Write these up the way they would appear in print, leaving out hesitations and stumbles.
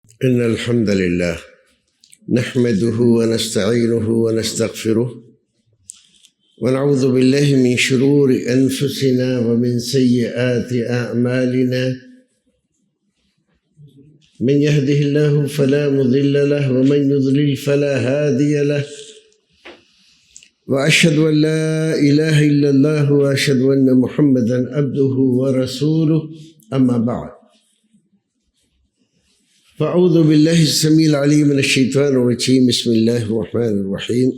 إن الحمد لله نحمده ونستعينه ونستغفره ونعوذ بالله من شرور أنفسنا ومن سيئات أعمالنا من يهده الله فلا مضل له ومن يضلل فلا هادي له وأشهد أن لا إله إلا الله وأشهد أن محمدًا عبده ورسوله أما بعد فأعوذ بالله السميع العليم من الشيطان الرجيم بسم الله الرحمن الرحيم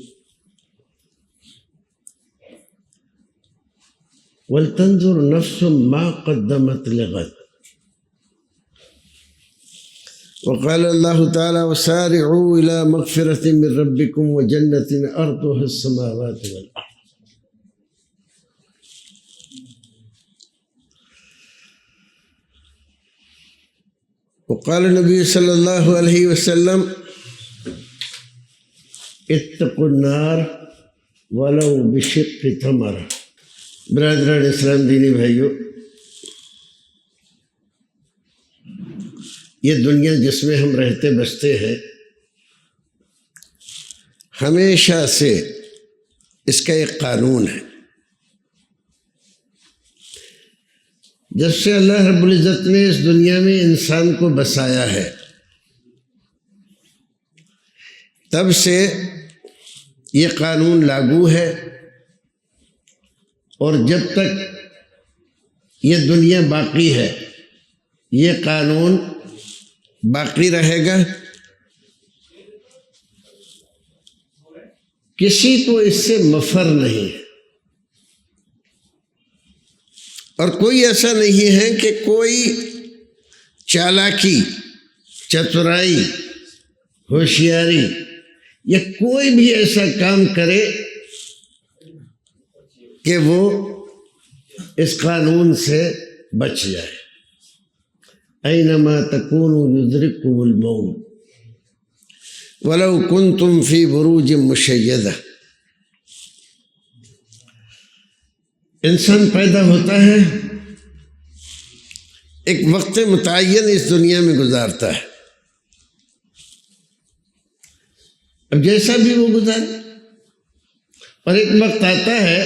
ولتنظر نفس ما قدمت لغد وقال الله تعالى وسارعوا إلى مغفرة من ربكم وجنة أرضها السماوات والأرض وقال النبي صلى الله عليه وسلم اتقوا النار ولو بشق تمرة۔ برادران اسلام دینی بھائیو، یہ دنیا جس میں ہم رہتے بستے ہیں ہمیشہ سے اس کا ایک قانون ہے۔ جب سے اللہ رب العزت نے اس دنیا میں انسان کو بسایا ہے تب سے یہ قانون لاگو ہے، اور جب تک یہ دنیا باقی ہے یہ قانون باقی رہے گا۔ کسی کو اس سے مفر نہیں ہے، اور کوئی ایسا نہیں ہے کہ کوئی چالاکی، چترائی، ہوشیاری یا کوئی بھی ایسا کام کرے کہ وہ اس قانون سے بچ جائے۔ اینما تکونوا یدرککم الموت ولو کنتم فی بروج مشیدہ۔ انسان پیدا ہوتا ہے، ایک وقت متعین اس دنیا میں گزارتا ہے، اب جیسا بھی وہ گزارے، اور ایک وقت آتا ہے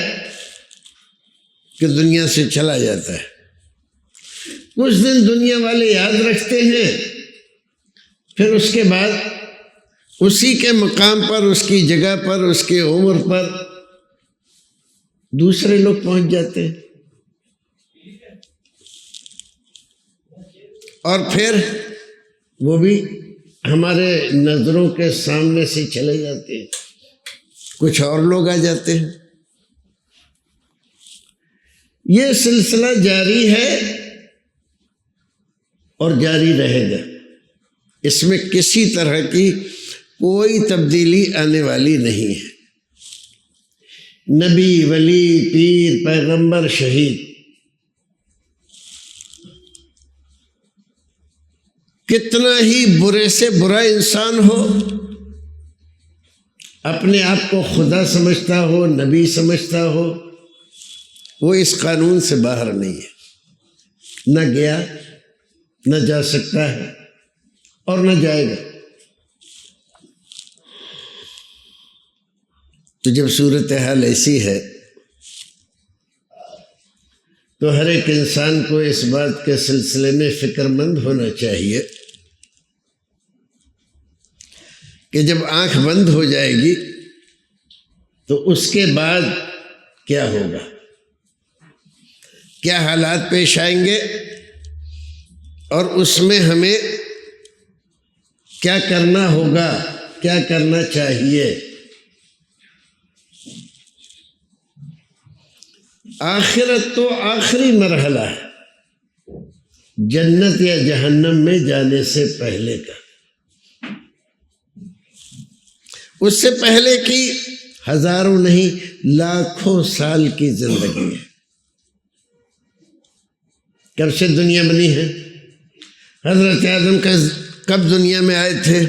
کہ دنیا سے چلا جاتا ہے۔ کچھ دن دنیا والے یاد رکھتے ہیں، پھر اس کے بعد اسی کے مقام پر، اس کی جگہ پر، اس کے عمر پر دوسرے لوگ پہنچ جاتے ہیں، اور پھر وہ بھی ہمارے نظروں کے سامنے سے چلے جاتے ہیں، کچھ اور لوگ آ جاتے ہیں۔ یہ سلسلہ جاری ہے اور جاری رہے گا، اس میں کسی طرح کی کوئی تبدیلی آنے والی نہیں ہے۔ نبی، ولی، پیر، پیغمبر، شہید، کتنا ہی برے سے برا انسان ہو، اپنے آپ کو خدا سمجھتا ہو، نبی سمجھتا ہو، وہ اس قانون سے باہر نہیں ہے، نہ گیا، نہ جا سکتا ہے، اور نہ جائے گا۔ تو جب صورتحال ایسی ہے تو ہر ایک انسان کو اس بات کے سلسلے میں فکر مند ہونا چاہیے کہ جب آنکھ بند ہو جائے گی تو اس کے بعد کیا ہوگا، کیا حالات پیش آئیں گے، اور اس میں ہمیں کیا کرنا ہوگا، کیا کرنا چاہیے۔ آخرت تو آخری مرحلہ ہے جنت یا جہنم میں جانے سے پہلے کا، اس سے پہلے کی ہزاروں نہیں لاکھوں سال کی زندگی ہے۔ کب سے دنیا بنی ہے؟ حضرت آدم کب دنیا میں آئے تھے،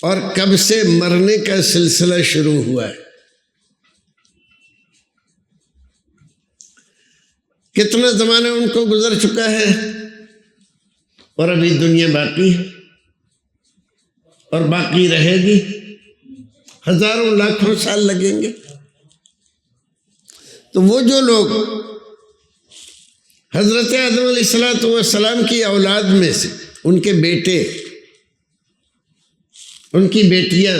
اور کب سے مرنے کا سلسلہ شروع ہوا ہے؟ کتنا زمانہ ان کو گزر چکا ہے، اور ابھی دنیا باقی ہے۔ اور باقی رہے گی، ہزاروں لاکھوں سال لگیں گے۔ تو وہ جو لوگ حضرت آدم علیہ السلام کی اولاد میں سے ان کے بیٹے، ان کی بیٹیاں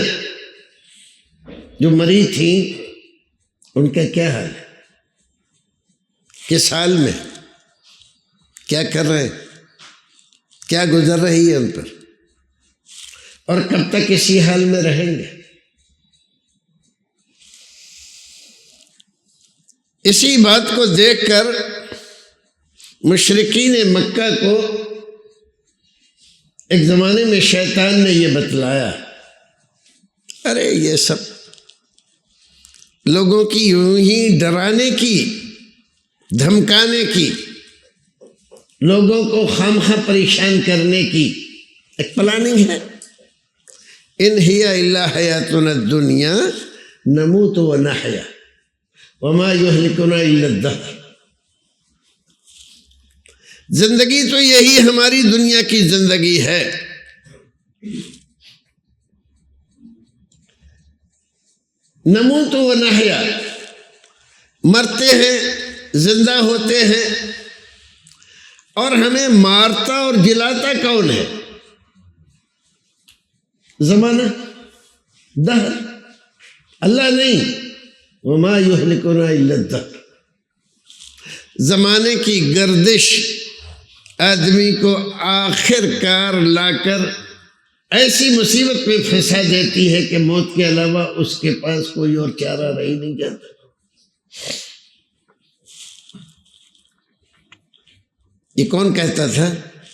جو مری تھیں، ان کا کیا حال ہے؟ کس حال میں، کیا کر رہے ہیں، کیا گزر رہی ہے ان پر، اور کب تک اسی حال میں رہیں گے؟ اسی بات کو دیکھ کر مشرکین مکہ کو ایک زمانے میں شیطان نے یہ بتلایا، ارے یہ سب لوگوں کی یوں ہی ڈرانے کی، دھمکانے کی، لوگوں کو خامخواہ پریشان کرنے کی ایک پلاننگ ہے۔ ان ہی الا حیاتنا الدنیا نموت و نحیا وما یہلکنا الا الدہر۔ زندگی تو یہی ہماری دنیا کی زندگی ہے، نموت و نحیا، مرتے ہیں، زندہ ہوتے ہیں، اور ہمیں مارتا اور جلاتا کون ہے؟ زمانہ، دہر، اللہ نہیں۔ وما یہلکنا الا الدہر۔ زمانے کی گردش آدمی کو آخر کار لا کر ایسی مصیبت میں پھنسا دیتی ہے کہ موت کے علاوہ اس کے پاس کوئی اور چارہ رہ ہی نہیں جاتا۔ یہ کون کہتا تھا؟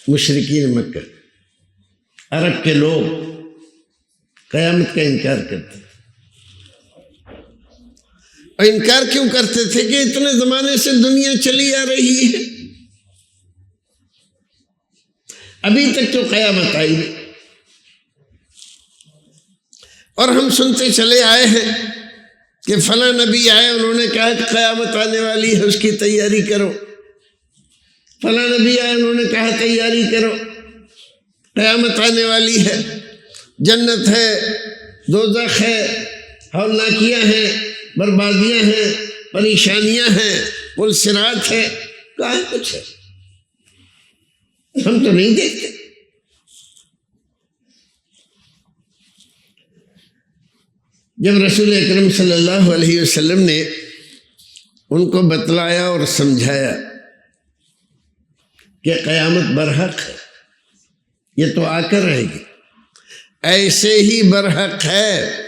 مشرکین مکہ، عرب کے لوگ قیامت کا انکار کرتے، اور انکار کیوں کرتے تھے؟ کہ اتنے زمانے سے دنیا چلی آ رہی ہے، ابھی تک تو قیامت آئی نہیں، اور ہم سنتے چلے آئے ہیں کہ فلاں نبی آئے، انہوں نے کہا کہ قیامت آنے والی ہے، اس کی تیاری کرو۔ فلاں نبی آئے، انہوں نے کہا تیاری کرو، قیامت آنے والی ہے، جنت ہے، دوزخ ہے، ہولناکیاں ہیں، بربادیاں ہیں، پریشانیاں ہیں، پل صراط ہے، کہاں کچھ ہے؟ ہم تو نہیں دیکھتے۔ جب رسول اکرم صلی اللہ علیہ وسلم نے ان کو بتلایا اور سمجھایا کہ قیامت برحق ہے، یہ تو آ کر رہے گی، ایسے ہی برحق ہے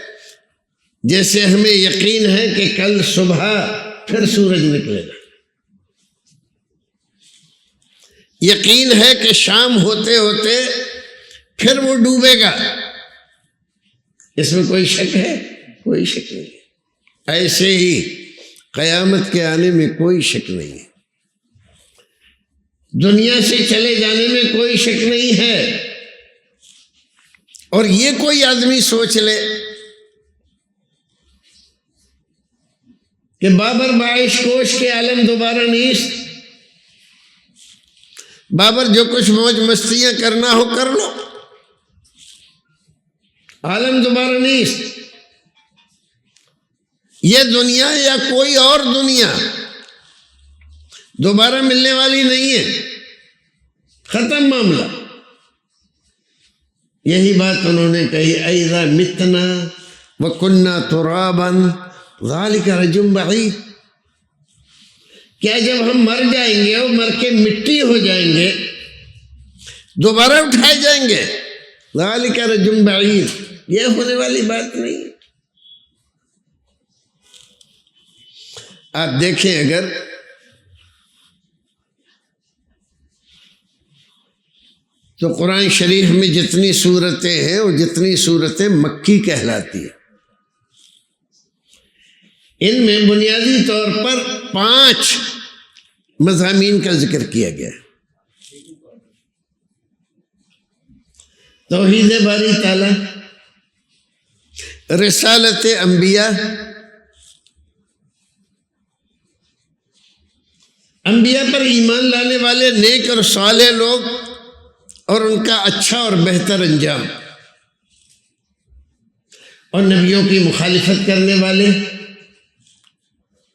جیسے ہمیں یقین ہے کہ کل صبح پھر سورج نکلے گا، یقین ہے کہ شام ہوتے ہوتے پھر وہ ڈوبے گا، اس میں کوئی شک ہے؟ کوئی شک نہیں۔ ایسے ہی قیامت کے آنے میں کوئی شک نہیں ہے، دنیا سے چلے جانے میں کوئی شک نہیں ہے۔ اور یہ کوئی آدمی سوچ لے کہ بابر بعیش کوش کے عالم دوبارہ نیست، بابر جو کچھ موج مستیاں کرنا ہو کر لو، عالم دوبارہ نیست، یہ دنیا یا کوئی اور دنیا دوبارہ ملنے والی نہیں ہے، ختم معاملہ۔ یہی بات انہوں نے کہی، اَإِذَا مِتْنَا وَكُنَّا تُرَابًا ذَلِكَ رَجْعٌ بَعِيدٌ۔ کیا جب ہم مر جائیں گے اور مر کے مٹی ہو جائیں گے دوبارہ اٹھائے جائیں گے؟ ذَلِكَ رَجْعٌ بَعِيدٌ، یہ ہونے والی بات نہیں ہے۔ آپ دیکھیں، اگر تو قرآن شریف میں جتنی صورتیں ہیں وہ جتنی صورتیں مکی کہلاتی ہیں، ان میں بنیادی طور پر 5 مضامین کا ذکر کیا گیا ہے۔ توحید باری تعالیٰ، رسالت انبیاء، انبیاء پر ایمان لانے والے نیک اور صالح لوگ اور ان کا اچھا اور بہتر انجام، اور نبیوں کی مخالفت کرنے والے،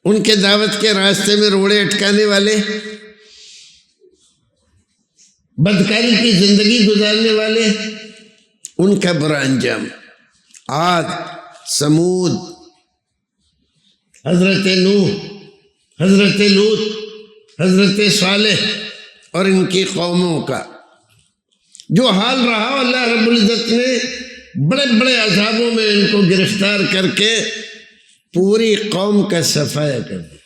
ان کے دعوت کے راستے میں روڑے اٹکانے والے، بدکاری کی زندگی گزارنے والے، ان کا برا انجام۔ عاد، سمود، حضرت نوح، حضرت لوط، حضرت صالح اور ان کی قوموں کا جو حال رہا، اللہ رب العزت نے بڑے بڑے عذابوں میں ان کو گرفتار کر کے پوری قوم کا صفایا کر دیا۔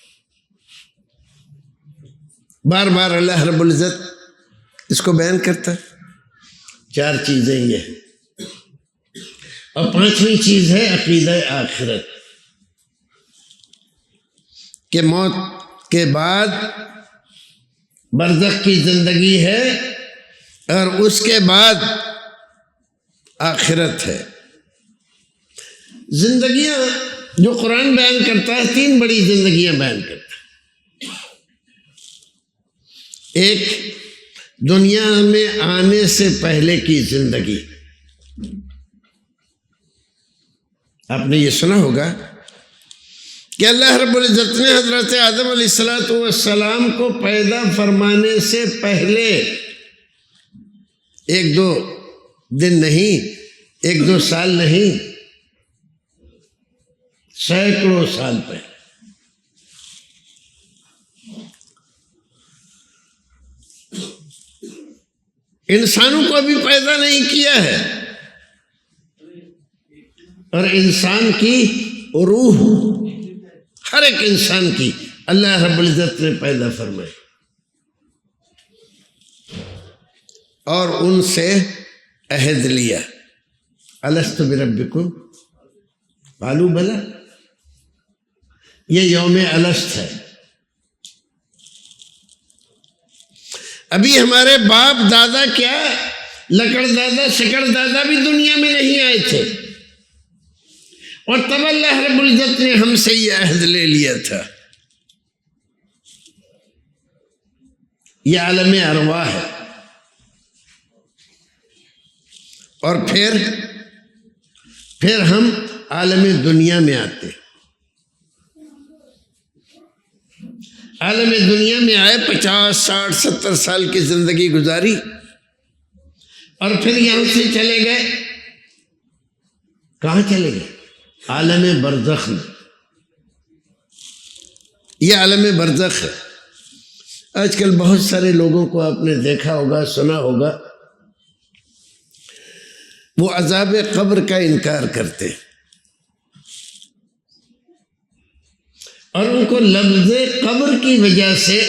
بار بار اللہ رب العزت اس کو بیان کرتا ہے۔ 4 چیزیں یہ ہیں، اور 5ویں چیز ہے عقیدہ آخرت، کہ موت کے بعد برزخ کی زندگی ہے اور اس کے بعد آخرت ہے۔ زندگیاں جو قرآن بیان کرتا ہے 3 بڑی زندگیاں بیان کرتا ہے۔ ایک، دنیا میں آنے سے پہلے کی زندگی، آپ نے یہ سنا ہوگا کہ اللہ رب العزت نے حضرت آدم علیہ السلام کو پیدا فرمانے سے پہلے 1-2 دن نہیں، 1-2 سال نہیں، سینکڑوں سال پہلے انسانوں کو ابھی پیدا نہیں کیا ہے، اور انسان کی روح، ہر ایک انسان کی اللہ رب العزت نے پیدا فرمائی، اور ان سے عہد لیا، الست بربکم قالوا بلی۔ یہ یوم الست ہے۔ ابھی ہمارے باپ دادا کیا، لکڑ دادا شکڑ دادا بھی دنیا میں نہیں آئے تھے، اور تب اللہ رب العزت نے ہم سے یہ عہد لے لیا تھا۔ یہ عالم ارواح ہے۔ اور پھر ہم عالم دنیا میں آتے ہیں۔ عالم دنیا میں آئے، 50 60 70 سال کی زندگی گزاری، اور پھر یہاں سے چلے گئے، کہاں چلے گئے؟ عالم برزخ میں۔ یہ عالم برزخ ہے۔ آج کل بہت سارے لوگوں کو آپ نے دیکھا ہوگا، سنا ہوگا، وہ عذاب قبر کا انکار کرتے، اور ان کو لفظ قبر کی وجہ سے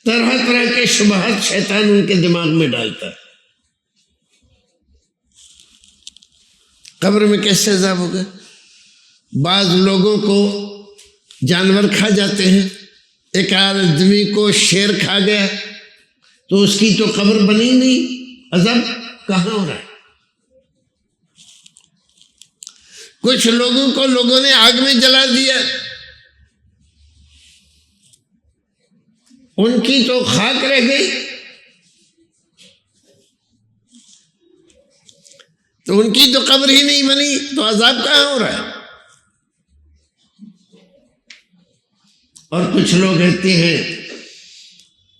طرح طرح کے شبہات شیطان ان کے دماغ میں ڈالتا ہے۔ قبر میں کیسے عذاب ہوگا؟ بعض لوگوں کو جانور کھا جاتے ہیں، ایک آدمی کو شیر کھا گیا تو اس کی تو قبر بنی نہیں، عذاب کہاں ہو رہا ہے؟ کچھ لوگوں کو لوگوں نے آگ میں جلا دیا، ان کی تو خاک رہ گئی، تو ان کی تو قبر ہی نہیں بنی، تو عذاب کہاں ہو رہا ہے؟ اور کچھ لوگ کہتے ہیں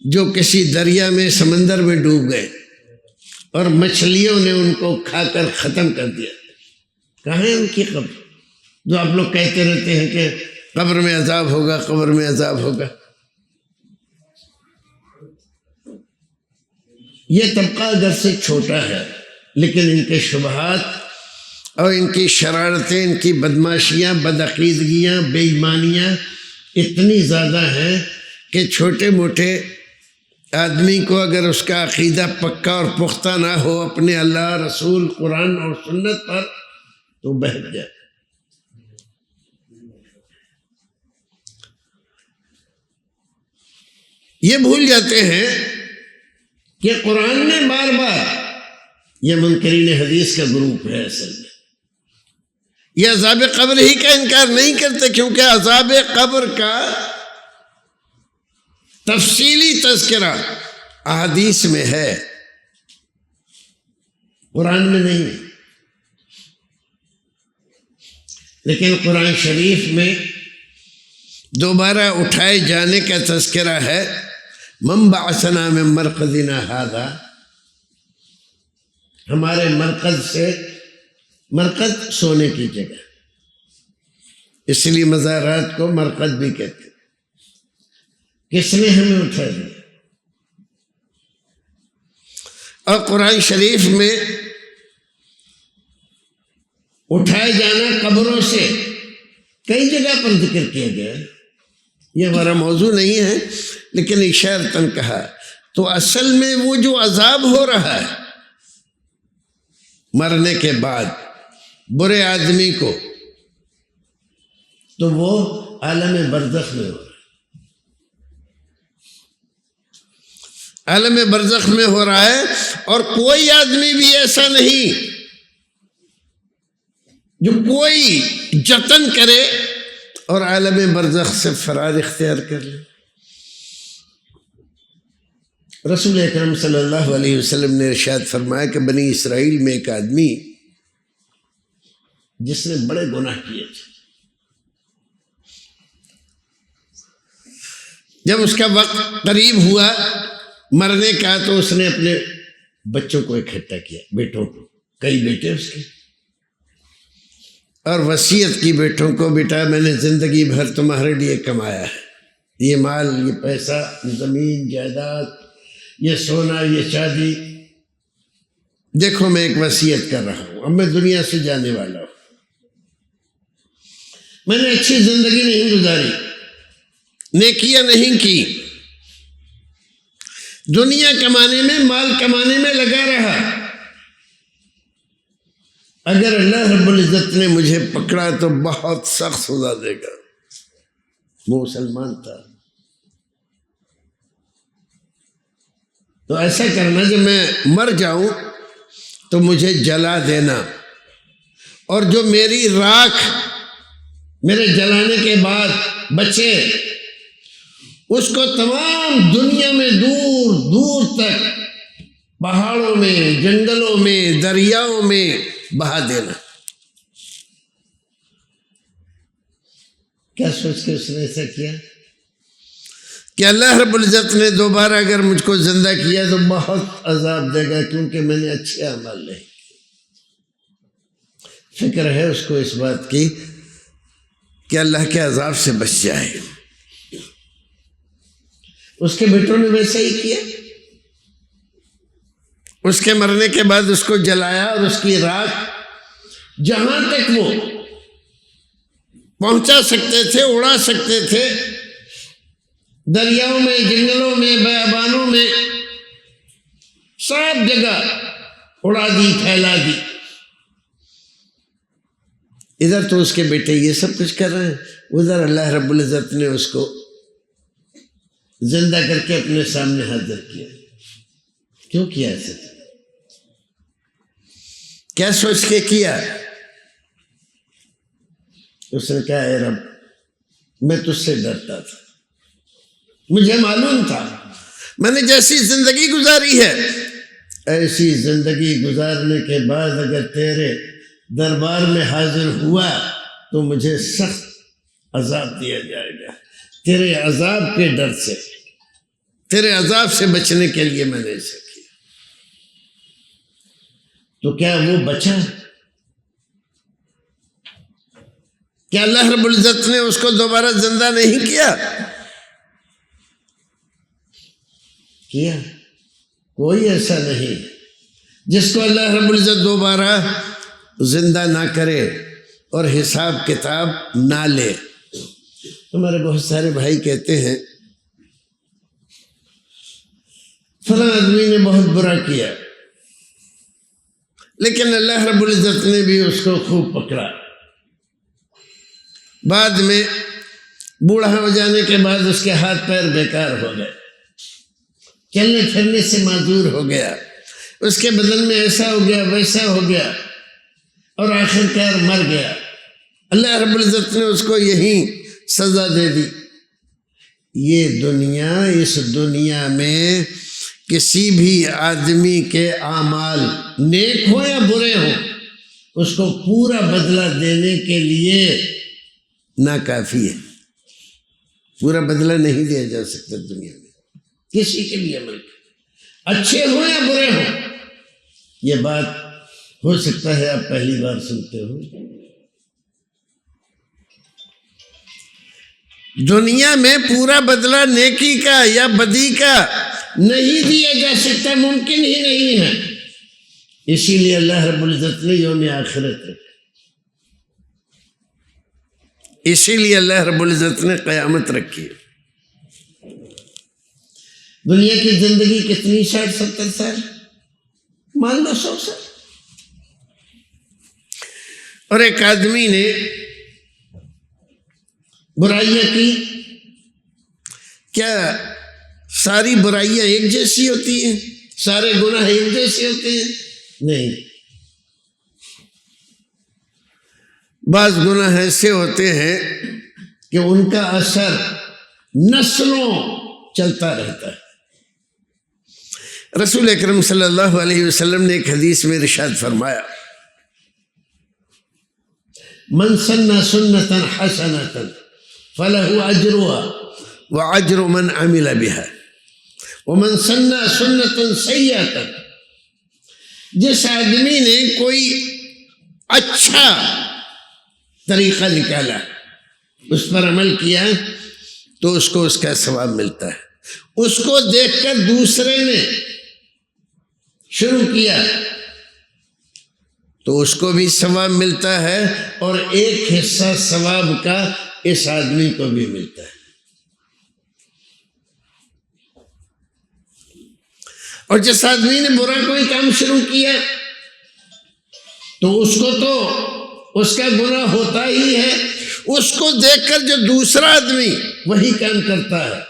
جو کسی دریا میں سمندر میں ڈوب گئے اور مچھلیوں نے ان کو کھا کر ختم کر دیا، کہاں ہے ان کی قبر؟ جو آپ لوگ کہتے رہتے ہیں کہ قبر میں عذاب ہوگا، قبر میں عذاب ہوگا۔ یہ طبقہ اگر سے چھوٹا ہے، لیکن ان کے شبہات اور ان کی شرارتیں، ان کی بدماشیاں، بدعقیدگیاں، بے ایمانیاں اتنی زیادہ ہیں کہ چھوٹے موٹے آدمی کو اگر اس کا عقیدہ پکا اور پختہ نہ ہو اپنے اللہ، رسول، قرآن اور سنت پر، تو بہت جائے۔ یہ بھول جاتے ہیں کہ قرآن میں بار بار، یہ منکرین حدیث کا گروپ ہے اصل میں، یہ عذاب قبر ہی کا انکار نہیں کرتے، کیونکہ عذاب قبر کا تفصیلی تذکرہ احادیث میں ہے، قرآن میں نہیں۔ لیکن قرآن شریف میں دوبارہ اٹھائے جانے کا تذکرہ ہے، من بعثنا من مرقدنا ھذا، ہمارے مرقد سے، مرقد سونے کی جگہ، اس لیے مزارات کو مرقد بھی کہتے ہیں۔ کس نے ہمیں اٹھا دیا؟ اور قرآن شریف میں اٹھائے جانا قبروں سے کئی جگہ پر ذکر کیا گیا۔ یہ ہمارا موضوع نہیں ہے لیکن اشارتاً کہا، تو اصل میں وہ جو عذاب ہو رہا ہے مرنے کے بعد برے آدمی کو، تو وہ عالم برزخ میں ہو رہا ہے، عالم برزخ میں ہو رہا ہے۔ اور کوئی آدمی بھی ایسا نہیں جو کوئی جتن کرے اور عالم برزخ سے فرار اختیار کر لے۔ رسول اکرم صلی اللہ علیہ وسلم نے ارشاد فرمایا کہ بنی اسرائیل میں ایک آدمی جس نے بڑے گناہ کیے تھے، جب اس کا وقت قریب ہوا مرنے کا تو اس نے اپنے بچوں کو اکٹھا کیا، بیٹوں کو، کئی بیٹے اس کے، اور وصیت کی بیٹوں کو، بیٹا میں نے زندگی بھر تمہارے لیے کمایا ہے، یہ مال، یہ پیسہ، زمین جائیداد، یہ سونا، یہ چاندی، دیکھو میں ایک وصیت کر رہا ہوں، اب میں دنیا سے جانے والا ہوں، میں نے اچھی زندگی نہیں گزاری، نیکیاں نہیں کی، دنیا کمانے میں، مال کمانے میں لگا رہا، اگر اللہ رب العزت نے مجھے پکڑا تو بہت سخت سزا دے گا۔ وہ مسلمان تھا۔ تو ایسا کرنا جب میں مر جاؤں تو مجھے جلا دینا، اور جو میری راکھ میرے جلانے کے بعد بچے اس کو تمام دنیا میں دور دور تک پہاڑوں میں، جنگلوں میں، دریاؤں میں بہا دینا۔ کیا سوچ کے اس نے ایسا کیا کہ اللہ رب العزت نے دوبارہ اگر مجھ کو زندہ کیا تو بہت عذاب دے گا، کیونکہ میں نے اچھے اعمال نہیں کیے۔ فکر ہے اس کو اس بات کی کہ اللہ کے عذاب سے بچ جائے۔ اس کے بیٹوں نے ویسا ہی کیا، اس کے مرنے کے بعد اس کو جلایا، اور اس کی راکھ جہاں تک وہ پہنچا سکتے تھے، اڑا سکتے تھے، دریاؤں میں، جنگلوں میں، بیابانوں میں، سب جگہ اڑا دی، پھیلا دی۔ ادھر تو اس کے بیٹے یہ سب کچھ کر رہے ہیں، ادھر اللہ رب العزت نے اس کو زندہ کر کے اپنے سامنے حاضر کیا۔ کیوں کیا ایسے؟ کیا سوچ کے کیا؟ اس نے کہا، اے رب میں تجھ سے ڈرتا تھا، مجھے معلوم تھا میں نے جیسی زندگی گزاری ہے ایسی زندگی گزارنے کے بعد اگر تیرے دربار میں حاضر ہوا تو مجھے سخت عذاب دیا جائے گا، تیرے عذاب کے ڈر سے، تیرے عذاب سے بچنے کے لیے میں نے ایسا کیا۔ تو کیا وہ بچا؟ کیا اللہ رب العزت نے اس کو دوبارہ زندہ نہیں کیا؟ کیا۔ کوئی ایسا نہیں جس کو اللہ رب العزت دوبارہ زندہ نہ کرے اور حساب کتاب نہ لے۔ ہمارے بہت سارے بھائی کہتے ہیں فلاں آدمی نے بہت برا کیا، لیکن اللہ رب العزت نے بھی اس کو خوب پکڑا، بعد میں بوڑھا ہو جانے کے بعد اس کے ہاتھ پیر بیکار ہو گئے، چلنے پھرنے سے معذور ہو گیا، اس کے بدن میں ایسا ہو گیا، ویسا ہو گیا، اور آخرکار مر گیا۔ اللہ رب العزت نے اس کو یہی سزا دے دی۔ یہ دنیا، اس دنیا میں کسی بھی آدمی کے اعمال نیک ہوں یا برے ہوں، اس کو پورا بدلہ دینے کے لیے ناکافی ہے. پورا بدلہ نہیں دیا جا سکتا دنیا میں کسی کے بھی عمل کا، اچھے ہوں یا برے ہوں. یہ بات ہو سکتا ہے آپ پہلی بار سنتے ہو. دنیا میں پورا بدلہ نیکی کا یا بدی کا نہیں دیا جا سکتا، ممکن ہی نہیں ہے. اسی لیے اللہ رب العزت نے یوم آخرت رکھا، اسی لیے اللہ رب العزت نے قیامت رکھی. دنیا کی زندگی کتنی 60-70 سال، مان لو 100 سال. اور ایک آدمی نے برائیاں کی. کیا ساری برائیاں ایک جیسی ہوتی ہیں؟ سارے گناہ ایک جیسے ہوتے ہیں؟ نہیں. بعض گناہ ایسے ہوتے ہیں کہ ان کا اثر نسلوں چلتا رہتا ہے. رسول اکرم صلی اللہ علیہ وسلم نے ایک حدیث میں ارشاد فرمایا، من سن سنة حسنة فله اجرها واجر من عمل بها ومن سن سنة سیئة. جس آدمی نے کوئی اچھا طریقہ نکالا، اس پر عمل کیا، تو اس کو اس کا ثواب ملتا ہے. اس کو دیکھ کر دوسرے نے شروع کیا تو اس کو بھی ثواب ملتا ہے، اور ایک حصہ ثواب کا اس آدمی کو بھی ملتا ہے. اور جس آدمی نے برا کوئی کام شروع کیا تو اس کو تو اس کا گناہ ہوتا ہی ہے، اس کو دیکھ کر جو دوسرا آدمی وہی کام کرتا ہے،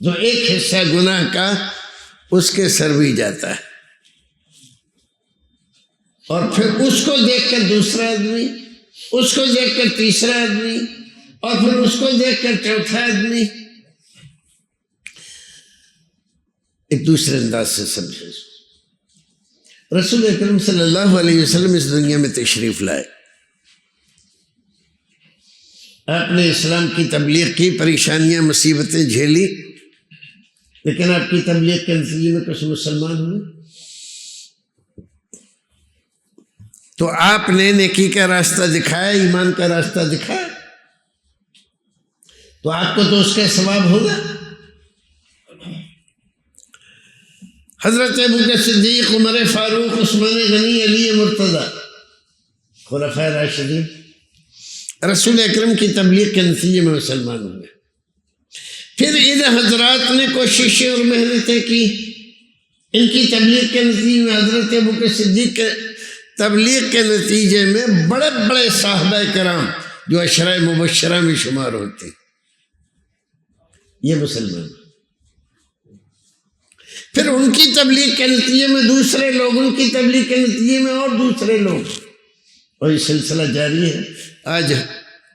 جو ایک حصہ گناہ کا اس کے سر بھی جاتا ہے. اور پھر اس کو دیکھ کر دوسرا آدمی، اس کو دیکھ کر تیسرا آدمی، اور پھر اس کو دیکھ کر چوتھا آدمی. ایک دوسرے انداز سے سمجھے. رسول اکرم صلی اللہ علیہ وسلم اس دنیا میں تشریف لائے. آپ نے اسلام کی تبلیغ کی، پریشانیاں مصیبتیں جھیلی، لیکن آپ کی تبلیغ کے نتیجے میں کچھ مسلمان ہوئے. تو آپ نے نیکی کا راستہ دکھایا، ایمان کا راستہ دکھایا، تو آپ کو تو اس کا ثواب ہوگا. حضرت ابوبکر صدیق، عمر فاروق، عثمان غنی، علی مرتضیٰ، خلفائے راشدین رسول اکرم کی تبلیغ کے نتیجے میں مسلمان ہوئے. پھر ان حضرات نے کوششیں اور محنتیں کی، ان کی تبلیغ کے نتیجے میں حضرت ابوبکر صدیق کے تبلیغ کے نتیجے میں بڑے بڑے صحابہ کرام جو عشرہ مبشرہ میں شمار ہوتے، یہ مسلمان. پھر ان کی تبلیغ کے نتیجے میں دوسرے لوگ، ان کی تبلیغ کے نتیجے میں اور دوسرے لوگ، اور یہ سلسلہ جاری ہے. آج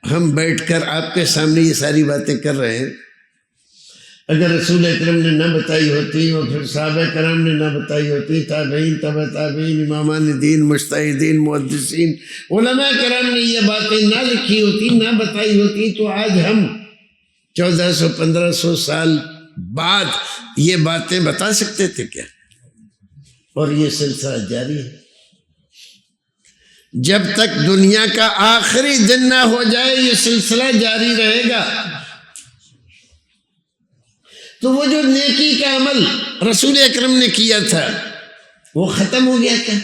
ہم بیٹھ کر آپ کے سامنے یہ ساری باتیں کر رہے ہیں. اگر رسول اکرم نے نہ بتائی ہوتی، اور پھر صحابہ کرام نے نہ بتائی ہوتی، تابعین، تبع تابعین، امامان دین، مجتہدین، محدثین، علماء کرام نے یہ باتیں نہ لکھی ہوتی، نہ بتائی ہوتی، تو آج ہم 1400-1500 سال بعد یہ باتیں بتا سکتے تھے کیا؟ اور یہ سلسلہ جاری ہے. جب تک دنیا کا آخری دن نہ ہو جائے یہ سلسلہ جاری رہے گا. تو وہ جو نیکی کا عمل رسول اکرم نے کیا تھا وہ ختم ہو گیا کیا؟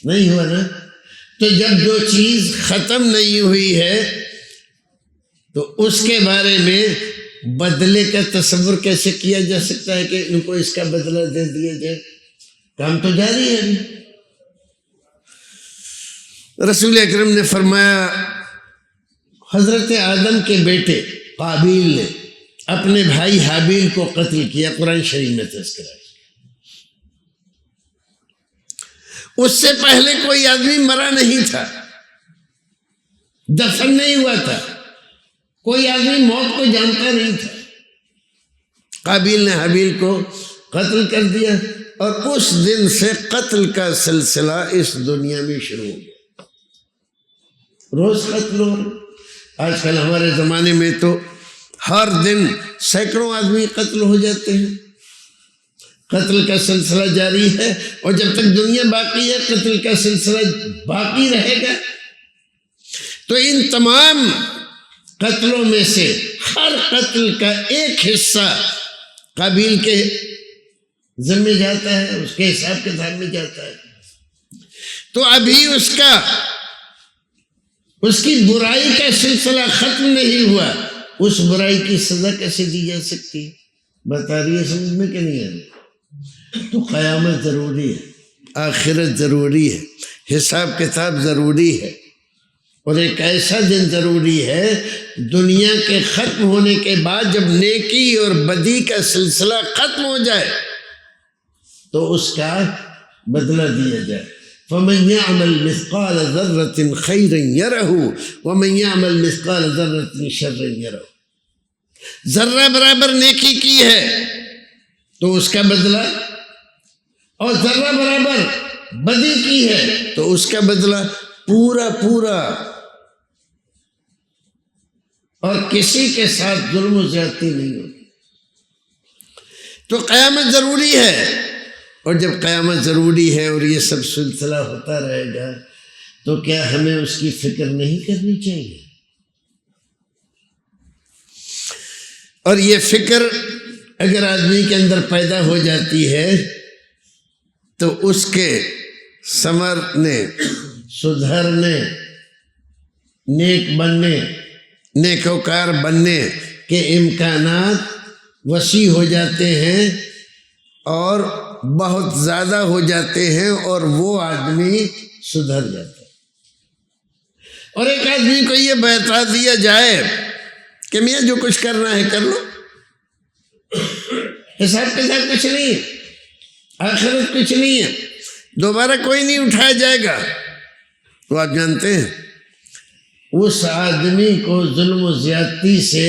نہیں ہوا نا. تو جب جو چیز ختم نہیں ہوئی ہے تو اس کے بارے میں بدلے کا تصور کیسے کیا جا سکتا ہے کہ ان کو اس کا بدلہ دے دیا جائے؟ کام تو جاری ہے ابھی. رسول اکرم نے فرمایا، حضرت آدم کے بیٹے قابیل نے اپنے بھائی حابیل کو قتل کیا. قرآن شریف میں تذکرہ ہے. اس سے پہلے کوئی آدمی مرا نہیں تھا، دفن نہیں ہوا تھا، کوئی آدمی موت کو جانتا نہیں تھا. قابیل نے حابیل کو قتل کر دیا، اور اس دن سے قتل کا سلسلہ اس دنیا میں شروع ہو گیا۔ روز قتل ہو رہا۔ آج کل ہمارے زمانے میں تو ہر دن سینکڑوں آدمی قتل ہو جاتے ہیں۔ قتل کا سلسلہ جاری ہے، اور جب تک دنیا باقی ہے قتل کا سلسلہ باقی رہے گا۔ تو ان تمام قتلوں میں سے ہر قتل کا ایک حصہ قابیل کے ذمہ جاتا ہے، اس کے حساب کتاب میں جاتا ہے۔ تو ابھی اس کی برائی کا سلسلہ ختم نہیں ہوا، اس برائی کی سزا کیسے دی جا سکتی؟ بتا رہی ہے سمجھ میں کہ نہیں آ رہی؟ تو قیامت ضروری ہے، آخرت ضروری ہے، حساب کتاب ضروری ہے، اور ایک ایسا دن ضروری ہے دنیا کے ختم ہونے کے بعد جب نیکی اور بدی کا سلسلہ ختم ہو جائے تو اس کا بدلہ دیا جائے۔ فَمَنْ يَعْمَلْ مِثْقَالَ ذَرَّةٍ خَيْرًا يَرَهُ وَمَنْ يَعْمَلْ مِثْقَالَ ذَرَّةٍ شَرًّا يَرَهُ۔ ذرہ برابر نیکی کی ہے تو اس کا بدلہ، اور ذرہ برابر بدی کی ہے تو اس کا بدلہ پورا پورا، اور کسی کے ساتھ ظلم و زیادتی نہیں ہوگی۔ تو قیامت ضروری ہے، اور جب قیامت ضروری ہے اور یہ سب سلسلہ ہوتا رہے گا تو کیا ہمیں اس کی فکر نہیں کرنی چاہیے؟ اور یہ فکر اگر آدمی کے اندر پیدا ہو جاتی ہے تو اس کے سنورنے، سدھرنے، نیک بننے، نیکوکار بننے کے امکانات وسیع ہو جاتے ہیں اور بہت زیادہ ہو جاتے ہیں، اور وہ آدمی سدھر جاتا ہے۔ اور ایک آدمی کو یہ بتا دیا جائے کہ میاں جو کچھ کرنا ہے کر لو، حساب کتاب کچھ نہیں ہے، آخرت کچھ نہیں ہے، دوبارہ کوئی نہیں اٹھایا جائے گا، تو آپ جانتے ہیں اس آدمی کو ظلم و زیادتی سے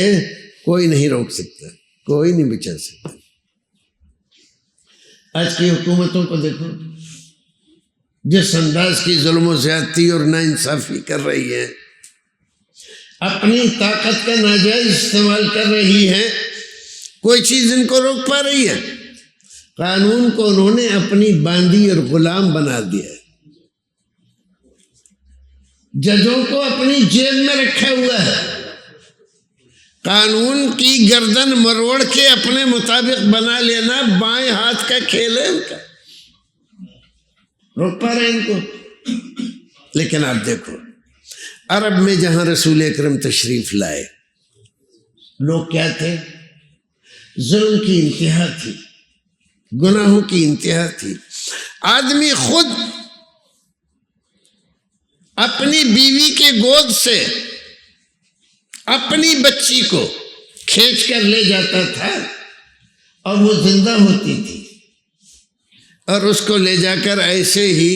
کوئی نہیں روک سکتا، کوئی نہیں بچا سکتا۔ آج کی حکومتوں کو دیکھو، جس انداز کی ظلم و زیادتی اور ناانصافی کر رہی ہے، اپنی طاقت کا ناجائز استعمال کر رہی ہے، کوئی چیز ان کو روک پا رہی ہے؟ قانون کو انہوں نے اپنی باندی اور غلام بنا دیا ہے، ججوں کو اپنی جیب میں رکھا ہوا ہے، قانون کی گردن مروڑ کے اپنے مطابق بنا لینا بائیں ہاتھ کا کھیل ہے ان کا، روک پا رہے ہیں ان کو۔ لیکن آپ دیکھو عرب میں جہاں رسول اکرم تشریف لائے، لوگ کیا تھے؟ ظلم کی انتہا تھی، گناہوں کی انتہا تھی۔ آدمی خود اپنی بیوی کے گود سے اپنی بچی کو کھینچ کر لے جاتا تھا، اور وہ زندہ ہوتی تھی، اور اس کو لے جا کر ایسے ہی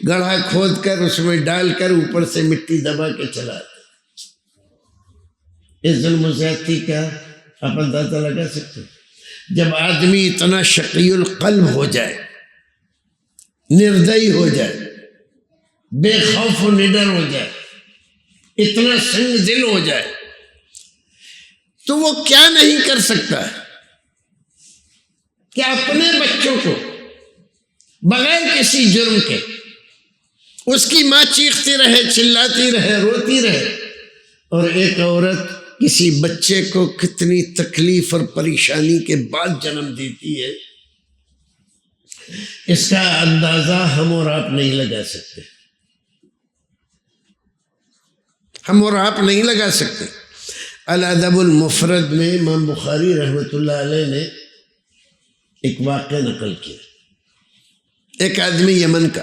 گڑھا کھود کر اس میں ڈال کر اوپر سے مٹی دبا کے چلاتے۔ اس ظلم و زیادتی کا آپ اندازہ لگا سکتے؟ جب آدمی اتنا شقی القلب ہو جائے، نردئی ہو جائے، بے خوف و نڈر ہو جائے، اتنا سنگ دل ہو جائے، تو وہ کیا نہیں کر سکتا ہے کہ اپنے بچوں کو بغیر کسی جرم کے، اس کی ماں چیختی رہے، چلاتی رہے، روتی رہے، اور ایک عورت کسی بچے کو کتنی تکلیف اور پریشانی کے بعد جنم دیتی ہے، اس کا اندازہ ہم اور آپ نہیں لگا سکتے، ہم اور آپ نہیں لگا سکتے۔ الادب المفرد میں امام بخاری رحمۃ اللہ علیہ نے ایک واقعہ نقل کیا۔ ایک آدمی یمن کا،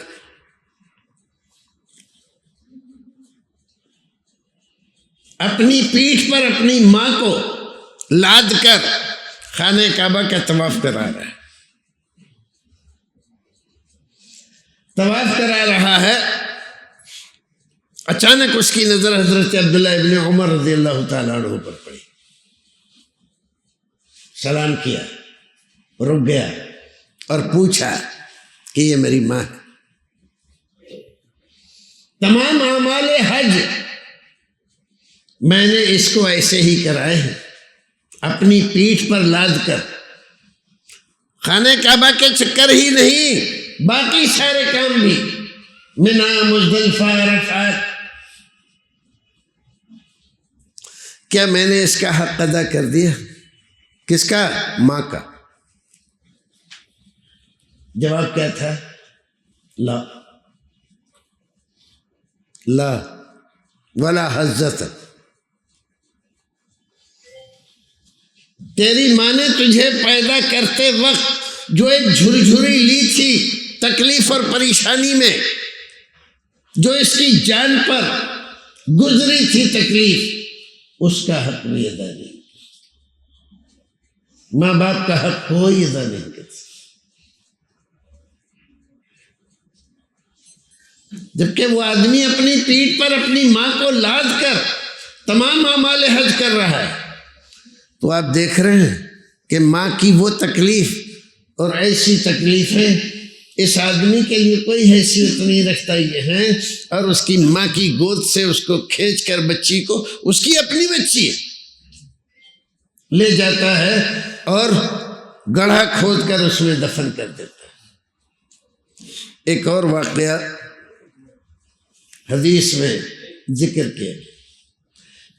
اپنی پیٹھ پر اپنی ماں کو لاد کر خانہ کعبہ کا طواف کرا رہا ہے، طواف کرا رہا ہے۔ اچانک اس کی نظر حضرت عبداللہ ابن عمر رضی اللہ تعالیٰ عنہ پر پڑی، سلام کیا، رک گیا اور پوچھا کہ یہ میری ماں ہے۔ تمام اعمال حج میں نے اس کو ایسے ہی کرائے ہیں، اپنی پیٹھ پر لاد کر۔ خانہ کعبہ کے چکر ہی نہیں، باقی سارے کام بھی، منا، مزدلفہ، عرفات، کیا میں نے اس کا حق ادا کر دیا؟ کس کا؟ ماں کا۔ جواب کیا تھا؟ لا لا ولا حضرت۔ تیری ماں نے تجھے پیدا کرتے وقت جو ایک جھرجھری لی تھی تکلیف اور پریشانی میں، جو اس کی جان پر گزری تھی تکلیف، اس کا حق بھی ادا نہیں۔ ماں باپ کا حق کوئی ادا نہیں کرتا۔ جبکہ وہ آدمی اپنی پیٹھ پر اپنی ماں کو لاد کر تمام اعمال حج کر رہا ہے، تو آپ دیکھ رہے ہیں کہ ماں کی وہ تکلیف اور ایسی تکلیفیں اس آدمی کے لیے کوئی حیثیت نہیں رکھتا یہ ہے، اور اس کی ماں کی گود سے اس کو کھینچ کر بچی کو، اس کی اپنی بچی ہے، لے جاتا ہے اور گڑھا کھود کر اس میں دفن کر دیتا ہے۔ ایک اور واقعہ حدیث میں ذکر کیا،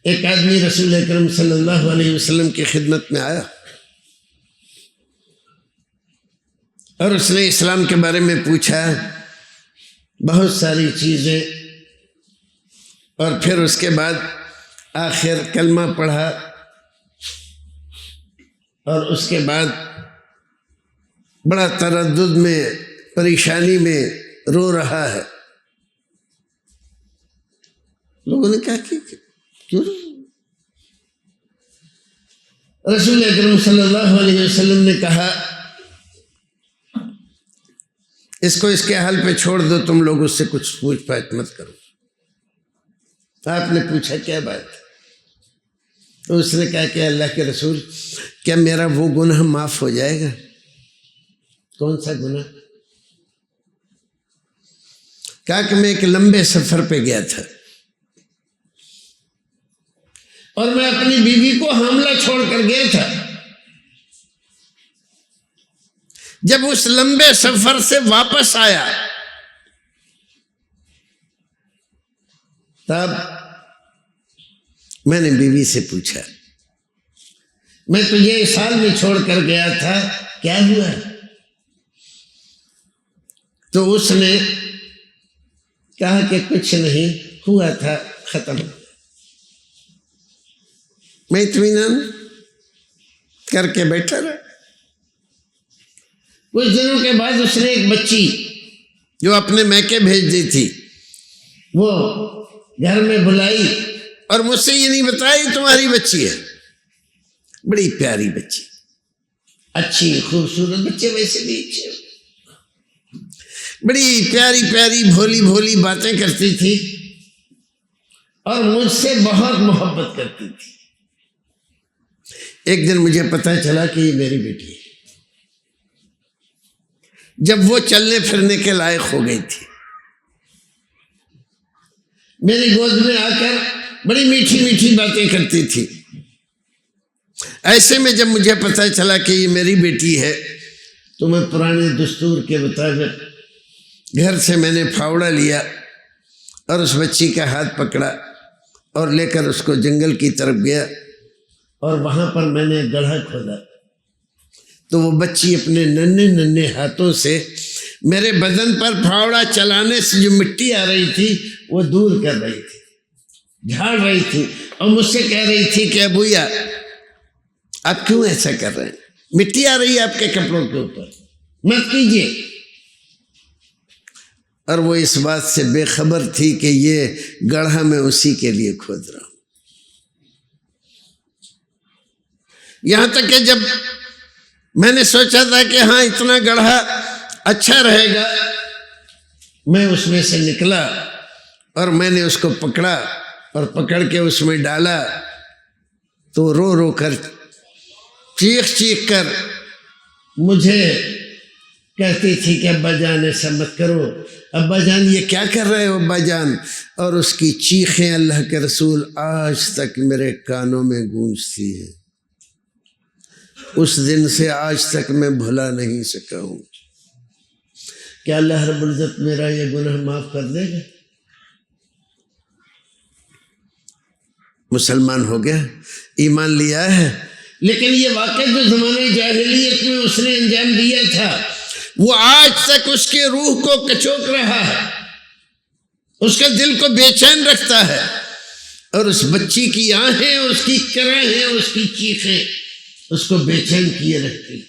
ایک آدمی رسول اکرم صلی اللہ علیہ وسلم کی خدمت میں آیا اور اس نے اسلام کے بارے میں پوچھا بہت ساری چیزیں، اور پھر اس کے بعد آخر کلمہ پڑھا، اور اس کے بعد بڑا تردد میں، پریشانی میں رو رہا ہے۔ لوگوں نے کہا کہ کیوں؟ رسول اکرم صلی اللہ علیہ وسلم نے کہا اس کو اس کے حال پہ چھوڑ دو، تم لوگ اس سے کچھ پوچھ پاچھ مت کرو۔ آپ نے پوچھا کیا بات؟ تو اس نے کہا کہ اللہ کے رسول، کیا میرا وہ گناہ معاف ہو جائے گا؟ کون سا گناہ؟ کہا کہ میں ایک لمبے سفر پہ گیا تھا اور میں اپنی بیوی کو حاملہ چھوڑ کر گیا تھا۔ جب اس لمبے سفر سے واپس آیا تب میں نے بیوی سے پوچھا میں تجھے اس حال میں چھوڑ کر گیا تھا، کیا ہوا؟ تو اس نے کہا کہ کچھ نہیں ہوا تھا، ختم۔ میں اطمینان کر کے بیٹھا رہا۔ کچھ دنوں کے بعد اس نے ایک بچی جو اپنے میکے بھیج دی تھی وہ گھر میں بلائی اور مجھ سے یہ نہیں بتایا یہ تمہاری بچی ہے، بڑی پیاری بچی، اچھی خوبصورت، بچے ویسے بھی اچھے، بڑی پیاری پیاری بھولی بھولی باتیں کرتی تھی اور مجھ سے بہت محبت کرتی تھی۔ ایک دن مجھے پتہ چلا کہ یہ میری بیٹی ہے، جب وہ چلنے پھرنے کے لائق ہو گئی تھی، میری گود میں آ کر بڑی میٹھی میٹھی باتیں کرتی تھی۔ ایسے میں جب مجھے پتہ چلا کہ یہ میری بیٹی ہے تو میں پرانے دستور کے مطابق گھر سے میں نے پھاوڑا لیا اور اس بچی کا ہاتھ پکڑا اور لے کر اس کو جنگل کی طرف گیا، اور وہاں پر میں نے گڑھا کھودا تو وہ بچی اپنے ننھے ننھے ہاتھوں سے میرے بدن پر پھاوڑا چلانے سے جو مٹی آ رہی تھی وہ دور کر رہی تھی، جھاڑ رہی تھی، اور مجھ سے کہہ رہی تھی کہ ابویا آپ کیوں ایسا کر رہے ہیں؟ مٹی آ رہی ہے آپ کے کپڑوں کے اوپر، مت کیجیے۔ اور وہ اس بات سے بے خبر تھی کہ یہ گڑھا میں اسی کے لیے کھود رہا ہوں۔ یہاں تک کہ جب میں نے سوچا تھا کہ ہاں اتنا گڑھا اچھا رہے گا، میں اس میں سے نکلا اور میں نے اس کو پکڑا اور پکڑ کے اس میں ڈالا تو رو رو کر چیخ چیخ کر مجھے کہتی تھی کہ ابا جان ایسا مت کرو، ابا جان یہ کیا کر رہے ہو ابا جان، اور اس کی چیخیں اللہ کے رسول آج تک میرے کانوں میں گونجتی ہیں، اس دن سے آج تک میں بھلا نہیں سکا ہوں۔ کیا اللہ رب العزت میرا یہ گناہ معاف کر دے گا؟ مسلمان ہو گیا، ایمان لیا ہے، لیکن یہ واقعہ جو زمانے جاہلیت میں اس نے انجام دیا تھا وہ آج تک اس کے روح کو کچوک رہا ہے، اس کا دل کو بے چین رکھتا ہے، اور اس بچی کی آہیں، اس کی کرہیں، اس کی چیخیں اس کو بے چین کیے رکھتی۔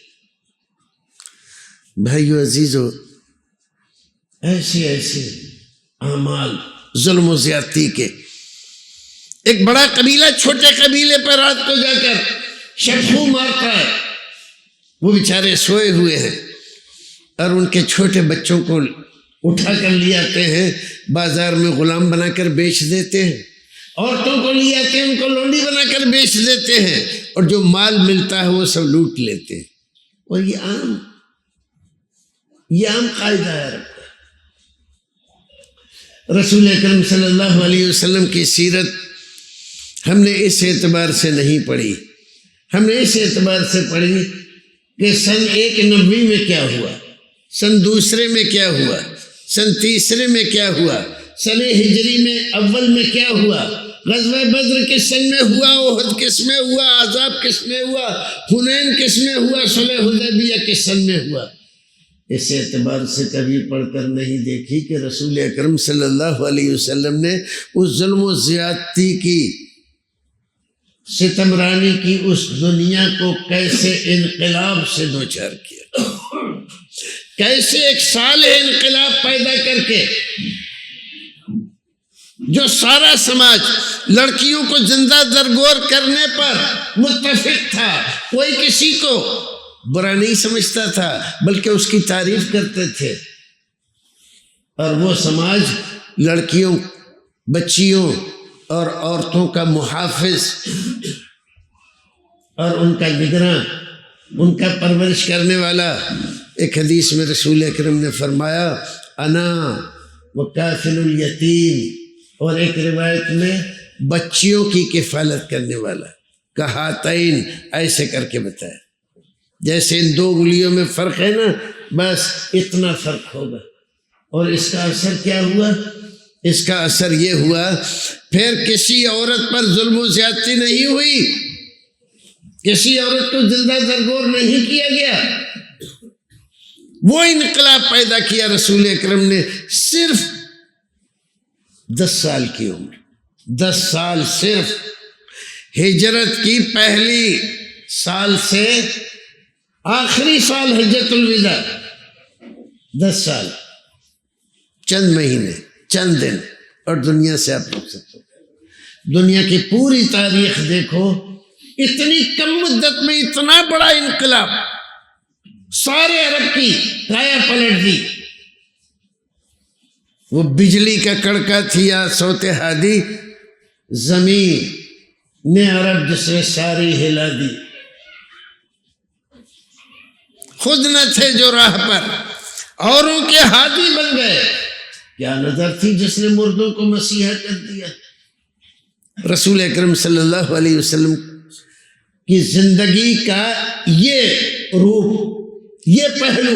بھائیو عزیزو، ایسے اعمال ظلم و زیادتی کے، ایک بڑا قبیلہ چھوٹے قبیلے پر رات کو جا کر شبخو مارتا ہے، وہ بیچارے سوئے ہوئے ہیں اور ان کے چھوٹے بچوں کو اٹھا کر لے آتے ہیں، بازار میں غلام بنا کر بیچ دیتے ہیں، عورتوں کو لے آتے ہیں، ان کو لونڈی بنا کر بیچ دیتے ہیں، اور جو مال ملتا ہے وہ سب لوٹ لیتے ہیں۔ اور یہ عام قاعدہ ہے عرب کا۔ رسول اکرم صلی اللہ علیہ وسلم کی سیرت ہم نے اس اعتبار سے نہیں پڑھی، ہم نے اس اعتبار سے پڑھی کہ سن 190 میں کیا ہوا، سن 2 میں کیا ہوا، سن 3 میں کیا ہوا، سن ہجری میں اول میں کیا ہوا، غزوہ بدر کس سن میں ہوا، احد کس میں ہوا، احزاب کس میں ہوا، حنین کس میں ہوا، صلح حدیبیہ کس سن میں ہوا۔ اس اعتبار سے کبھی پڑھ کر نہیں دیکھی کہ رسول اکرم صلی اللہ علیہ وسلم نے اس ظلم و زیادتی کی، ستمرانی کی اس دنیا کو کیسے انقلاب سے دوچار کیا، کیسے ایک صالح انقلاب پیدا کر کے جو سارا سماج لڑکیوں کو زندہ درگور کرنے پر متفق تھا، کوئی کسی کو برا نہیں سمجھتا تھا بلکہ اس کی تعریف کرتے تھے، اور وہ سماج لڑکیوں، بچیوں اور عورتوں کا محافظ اور ان کا نگراں، ان کا پرورش کرنے والا۔ ایک حدیث میں رسول اکرم نے فرمایا انا وکافل الیتیم، اور ایک روایت میں بچیوں کی کفالت کرنے والا، کہاتین، ایسے کر کے بتایا، جیسے ان 2 انگلیوں میں فرق ہے نا، بس اتنا فرق ہوگا۔ اور اس کا اثر کیا ہوا؟ اس کا اثر یہ ہوا پھر کسی عورت پر ظلم و زیادتی نہیں ہوئی، کسی عورت کو زندہ درگور نہیں کیا گیا۔ وہ انقلاب پیدا کیا رسول اکرم نے صرف 10 سال کی عمر، 10 سال صرف، ہجرت کی پہلی سال سے آخری سال حجۃ الوداع، 10 سال، چند مہینے، چند دن، اور دنیا سے آپ پوچھ سکتے ہیں۔ دنیا کی پوری تاریخ دیکھو، اتنی کم مدت میں اتنا بڑا انقلاب، سارے عرب کی کایا پلٹ دی۔ وہ بجلی کا کڑکا تھی یا صوت ہادی، زمین نے عرب جس نے ساری ہلا دی، خود نہ تھے جو راہ پر، اوروں کے ہادی بن گئے۔ کیا نظر تھی جس نے مردوں کو مسیحا کر دیا؟ رسول اکرم صلی اللہ علیہ وسلم کی زندگی کا یہ روح، یہ پہلو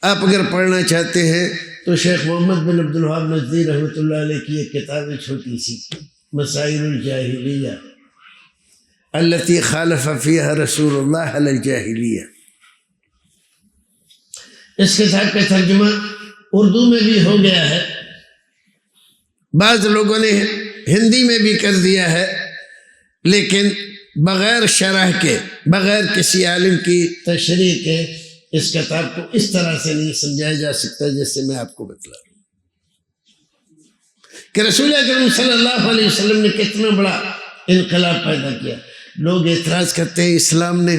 آپ اگر پڑھنا چاہتے ہیں تو شیخ محمد بن عبد الوہاب نجدی رحمۃ اللہ علیہ کی ایک کتاب ہے چھوٹی سی، مسائل الجاہلیہ التی خالف فیہا رسول اللہ علی الجاہلیہ۔ اس کتاب کا ترجمہ اردو میں بھی ہو گیا ہے، بعض لوگوں نے ہندی میں بھی کر دیا ہے، لیکن بغیر شرح کے، بغیر کسی عالم کی تشریح کے اس کتاب کو اس طرح سے نہیں سمجھایا جا سکتا جیسے میں آپ کو بتلا رہا ہوں کہ رسول اکرم صلی اللہ علیہ وسلم نے کتنا بڑا انقلاب پیدا کیا۔ لوگ اعتراض کرتے ہیں اسلام نے،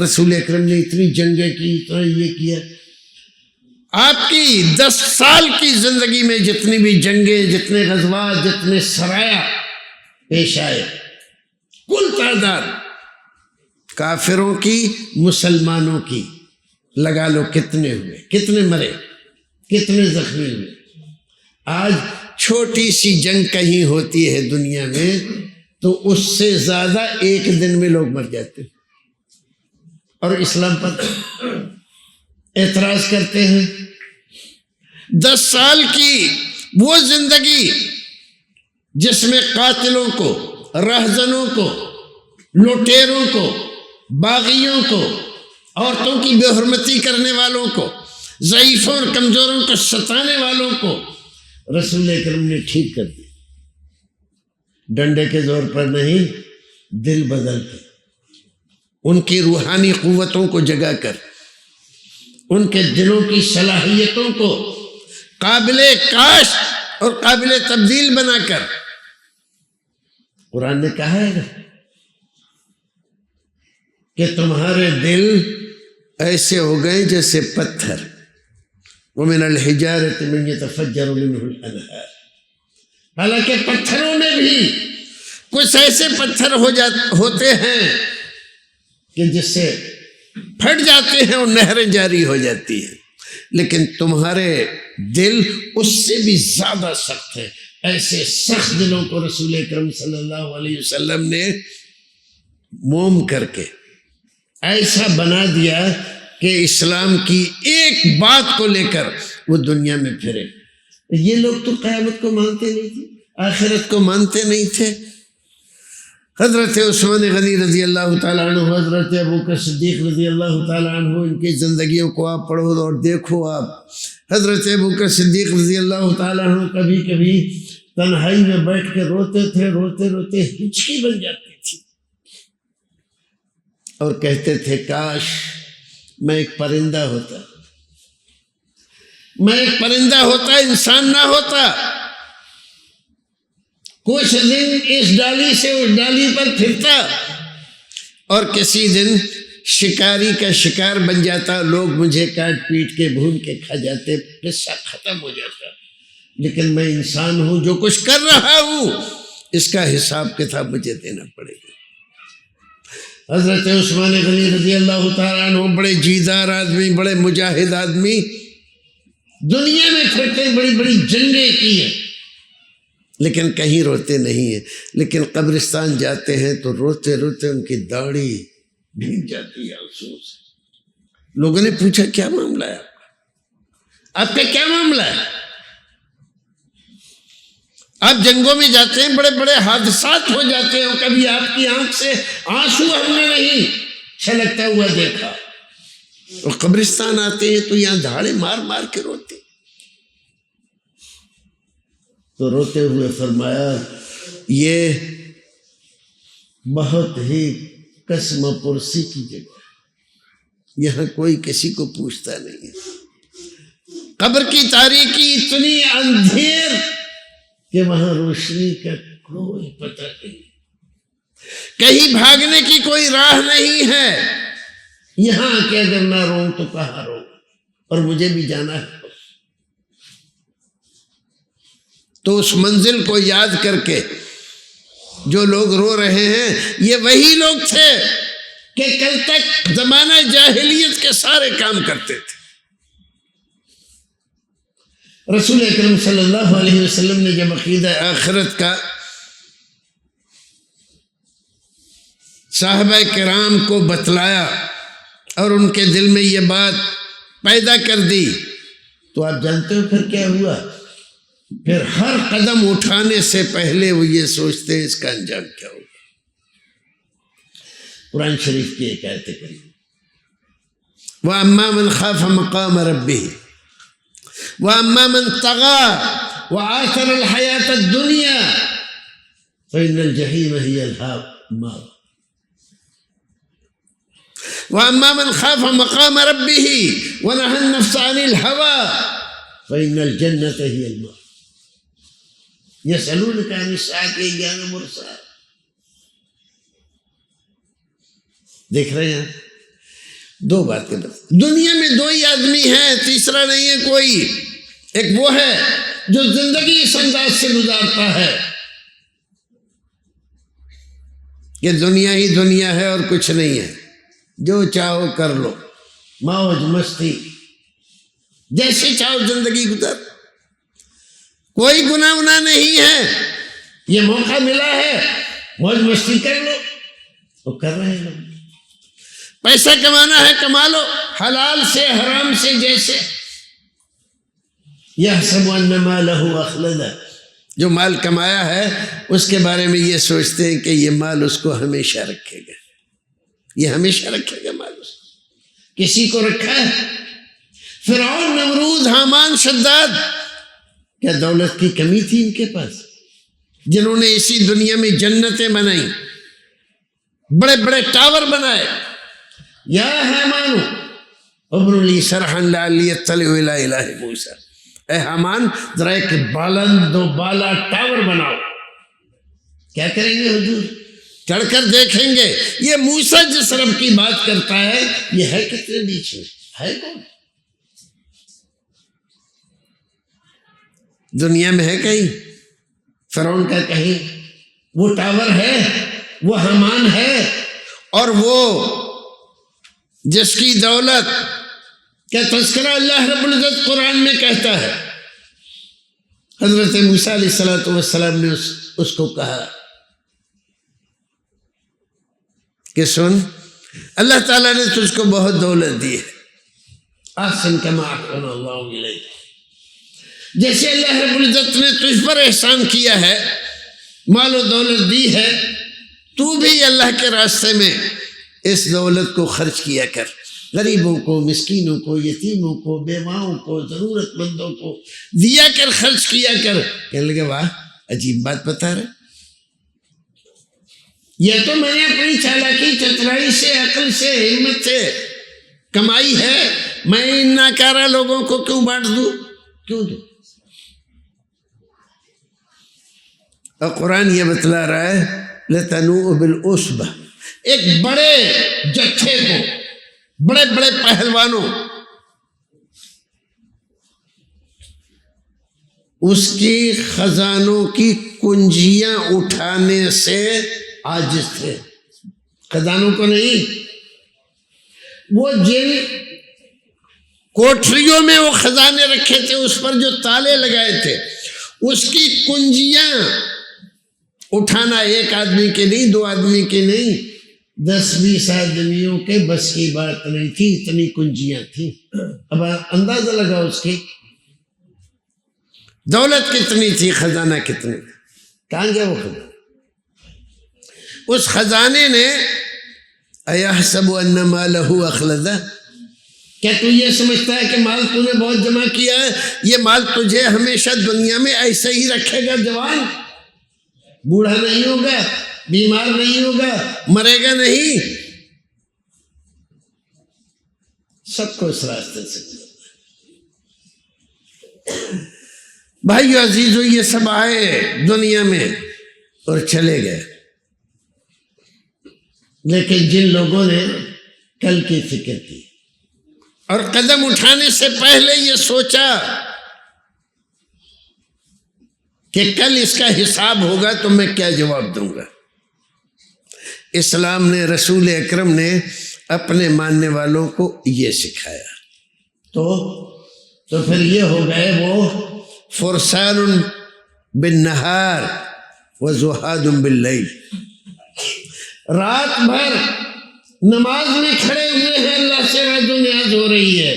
رسول اکرم نے اتنی جنگیں کی، اتنا یہ کیا۔ آپ کی 10 سال کی زندگی میں جتنی بھی جنگیں، جتنے غزوات، جتنے سرایا پیش آئے، کل تعداد کافروں کی، مسلمانوں کی، لگا لو کتنے ہوئے، کتنے مرے، کتنے زخمی ہوئے۔ آج چھوٹی سی جنگ کہیں ہوتی ہے دنیا میں تو اس سے زیادہ ایک دن میں لوگ مر جاتے ہیں، اور اسلام پر اعتراض کرتے ہیں۔ 10 سال کی وہ زندگی جس میں قاتلوں کو، رہزنوں کو، لوٹیروں کو، باغیوں کو، عورتوں کی بے حرمتی کرنے والوں کو، ضعیفوں اور کمزوروں کو ستانے والوں کو رسول اکرم نے ٹھیک کر دیا، ڈنڈے کے زور پر نہیں، دل بدل کر، ان کی روحانی قوتوں کو جگا کر، ان کے دلوں کی صلاحیتوں کو قابل کاشت اور قابل تبدیل بنا کر۔ قرآن نے کہا ہے نا کہ تمہارے دل ایسے ہو گئے جیسے پتھر، وَمِنَ الْحِجَارَةِ مَن يَتَفَجَّرُ مِنْهُ الْأَنْهَارُ، حالانکہ پتھروں میں بھی کچھ ایسے پتھر ہوتے ہیں کہ جس سے پھٹ جاتے ہیں اور نہریں جاری ہو جاتی ہیں، لیکن تمہارے دل اس سے بھی زیادہ سخت ہے۔ ایسے سخت دلوں کو رسول اکرم صلی اللہ علیہ وسلم نے موم کر کے ایسا بنا دیا کہ اسلام کی ایک بات کو لے کر وہ دنیا میں پھرے۔ یہ لوگ تو قیامت کو مانتے نہیں تھے، آخرت کو مانتے نہیں تھے۔ حضرت عثمان غنی رضی اللہ تعالیٰ عنہ، حضرت ابوبکر صدیق رضی اللہ تعالیٰ عنہ، ان کی زندگیوں کو آپ پڑھو اور دیکھو آپ، حضرت ابوبکر صدیق رضی اللہ تعالیٰ عنہ کبھی کبھی تنہائی میں بیٹھ کے روتے تھے، روتے روتے ہچکی بن جاتی تھی، اور کہتے تھے کاش میں ایک پرندہ ہوتا، میں ایک پرندہ ہوتا، انسان نہ ہوتا، کچھ دن اس ڈالی سے اس ڈالی پر پھرتا اور کسی دن شکاری کا شکار بن جاتا، لوگ مجھے کاٹ پیٹ کے بھون کے کھا جاتے، قصہ ختم ہو جاتا، لیکن میں انسان ہوں، جو کچھ کر رہا ہوں اس کا حساب کتاب مجھے دینا پڑے گا۔ حضرت عثمان غنی رضی اللہ تعالیٰ عنہ بڑے جیدار آدمی، بڑے مجاہد آدمی، دنیا میں پھرتے، بڑی بڑی جنگیں کی ہیں، لیکن کہیں روتے نہیں ہیں، لیکن قبرستان جاتے ہیں تو روتے روتے ان کی داڑھی بھیگ جاتی ہے آنسو سے۔ لوگوں نے پوچھا کیا معاملہ ہے آپ کا کیا معاملہ ہے؟ آپ جنگوں میں جاتے ہیں، بڑے بڑے حادثات ہو جاتے ہیں، کبھی آپ کی آنکھ سے آنسو ہم نے نہیں چھلکتا ہوا دیکھا، اور قبرستان آتے ہیں تو یہاں دھاڑے مار مار کے روتے۔ تو روتے ہوئے فرمایا یہ بہت ہی قسم پرسی کی جگہ ہے، یہاں کوئی کسی کو پوچھتا نہیں ہے، قبر کی تاریکی اتنی اندھیر کہ وہاں روشنی کا کوئی پتہ نہیں، کہیں بھاگنے کی کوئی راہ نہیں ہے، یہاں کہ اگر نہ رو تو کہاں رو، اور مجھے بھی جانا ہے۔ تو اس منزل کو یاد کر کے جو لوگ رو رہے ہیں یہ وہی لوگ تھے کہ کل تک زمانہ جاہلیت کے سارے کام کرتے تھے۔ رسول اکرم صلی اللہ علیہ وسلم نے جب عقیدہ آخرت کا صحابہ کرام کو بتلایا اور ان کے دل میں یہ بات پیدا کر دی، تو آپ جانتے ہو پھر کیا ہوا؟ پھر ہر قدم اٹھانے سے پہلے وہ یہ سوچتے ہیں اس کا انجام کیا ہوگا۔ قرآن شریف کی ایک آیت کریمہ، وَأَمَّا مَنْ خَافَ مَقَامَ رَبِّهِ وَأَمَّا مَنْ طَغَىٰ وَآثَرَ الْحَيَاةَ الدُّنْيَا فَإِنَّ الْجَحِيمَ هِيَ الْمَأْوَىٰ وَأَمَّا مَنْ خَافَ مَقَامَ رَبِّهِ وَنَهَى النَّفْسَ عَنِ الْهَوَىٰ فَإِنَّ الْجَنَّةَ هِيَ الْمَأْوَىٰ يَسْأَلُونَكَ عَنِ السَّاعَةِ أَيَّانَ مُرْسَاهَا۔ دیکھ رہے ہیں دو باتیں، دنیا میں دو ہی آدمی ہیں، تیسرا نہیں ہے کوئی۔ ایک وہ ہے جو زندگی اس انداز سے گزارتا ہے کہ دنیا ہی دنیا ہے اور کچھ نہیں ہے، جو چاہو کر لو، موج مستی، جیسے چاہو زندگی گزر، کوئی گناہ ونا نہیں ہے، یہ موقع ملا ہے موج مستی کر لو، وہ کر رہے ہیں لوگ۔ پیسہ کمانا ہے کما لو، حلال سے حرام سے، جیسے یحسب ان مالہ اخلدہ، جو مال کمایا ہے اس کے بارے میں یہ سوچتے ہیں کہ یہ مال اس کو ہمیشہ رکھے گا، یہ ہمیشہ رکھے گا مال اس کو۔ کسی کو رکھا ہے؟ فرعون، نمرود، حامان، شداد، کیا دولت کی کمی تھی ان کے پاس؟ جنہوں نے اسی دنیا میں جنتیں بنائیں، بڑے بڑے ٹاور بنائے۔ یا حامان ابن لی صرحا لعلی اطلع الی الہ موسیٰ، اے حامان ذرا ایک بلند و بالا ٹاور بناؤ۔ کیا کریں گے حضور؟ چڑھ کر دیکھیں گے یہ موسیٰ جس رب کی بات کرتا ہے یہ ہے کتنے بیچ میں، ہے کون؟ دنیا میں ہے کہیں؟ فرعون کا کہیں وہ ٹاور ہے، وہ حامان ہے، اور وہ جس کی دولت کا تذکرہ اللہ رب العزت قرآن میں کہتا ہے۔ حضرت موسیٰ علیہ السلام نے اس کو کہا کہ سن، اللہ تعالیٰ نے تجھ کو بہت دولت دی ہے، احسن کما احسن اللہ الیک، جیسے اللہ رب العزت نے تجھ پر احسان کیا ہے، مال و دولت دی ہے، تو بھی اللہ کے راستے میں اس دولت کو خرچ کیا کر، غریبوں کو، مسکینوں کو، یتیموں کو، بیواؤں کو، ضرورت مندوں کو دیا کر، خرچ کیا کر۔ کہنے لگے واہ عجیب بات بتا رہے، یہ تو میں نے اپنی چالاکی، چترائی سے، عقل سے، ہمت سے کمائی ہے، میں ان ناکارہ لوگوں کو کیوں بانٹ دوں، کیوں دوں؟ اور قرآن یہ بتلا رہا ہے لَتَنُوءُ بِالْعُصْبَةِ، ایک بڑے جتھے کو، بڑے بڑے پہلوانوں، اس کی خزانوں کی کنجیاں اٹھانے سے عاجز تھے، خزانوں کو نہیں، وہ جن کوٹریوں میں وہ خزانے رکھے تھے اس پر جو تالے لگائے تھے، اس کی کنجیاں اٹھانا ایک آدمی کے نہیں، دو آدمی کے نہیں، 10-20 آدمیوں کے بس کی بات نہیں تھی، اتنی کنجیاں تھیں۔ اب اندازہ لگا اس کی دولت کتنی تھی، خزانہ کتنی، کہاں گیا وہ خزانہ؟ اس خزانے نے ایحسب ان مالہ اخلدہ، کیا تو یہ سمجھتا ہے کہ مال تو نے بہت جمع کیا ہے، یہ مال تجھے ہمیشہ دنیا میں ایسے ہی رکھے گا، جوان بوڑھا نہیں ہوگا، بیمار نہیں ہوگا، مرے گا نہیں، سب کو اس راستے سے۔ بھائیو عزیزو، یہ سب آئے دنیا میں اور چلے گئے، لیکن جن لوگوں نے کل کی فکر کی اور قدم اٹھانے سے پہلے یہ سوچا کہ کل اس کا حساب ہوگا تو میں کیا جواب دوں گا، اسلام نے، رسول اکرم نے اپنے ماننے والوں کو یہ سکھایا، تو پھر یہ ہو گئے وہ فرسان بالنہار وزہاد باللیل، رات بھر نماز میں کھڑے ہوئے ہیں، اللہ سے راز و نیاز ہو رہی ہے،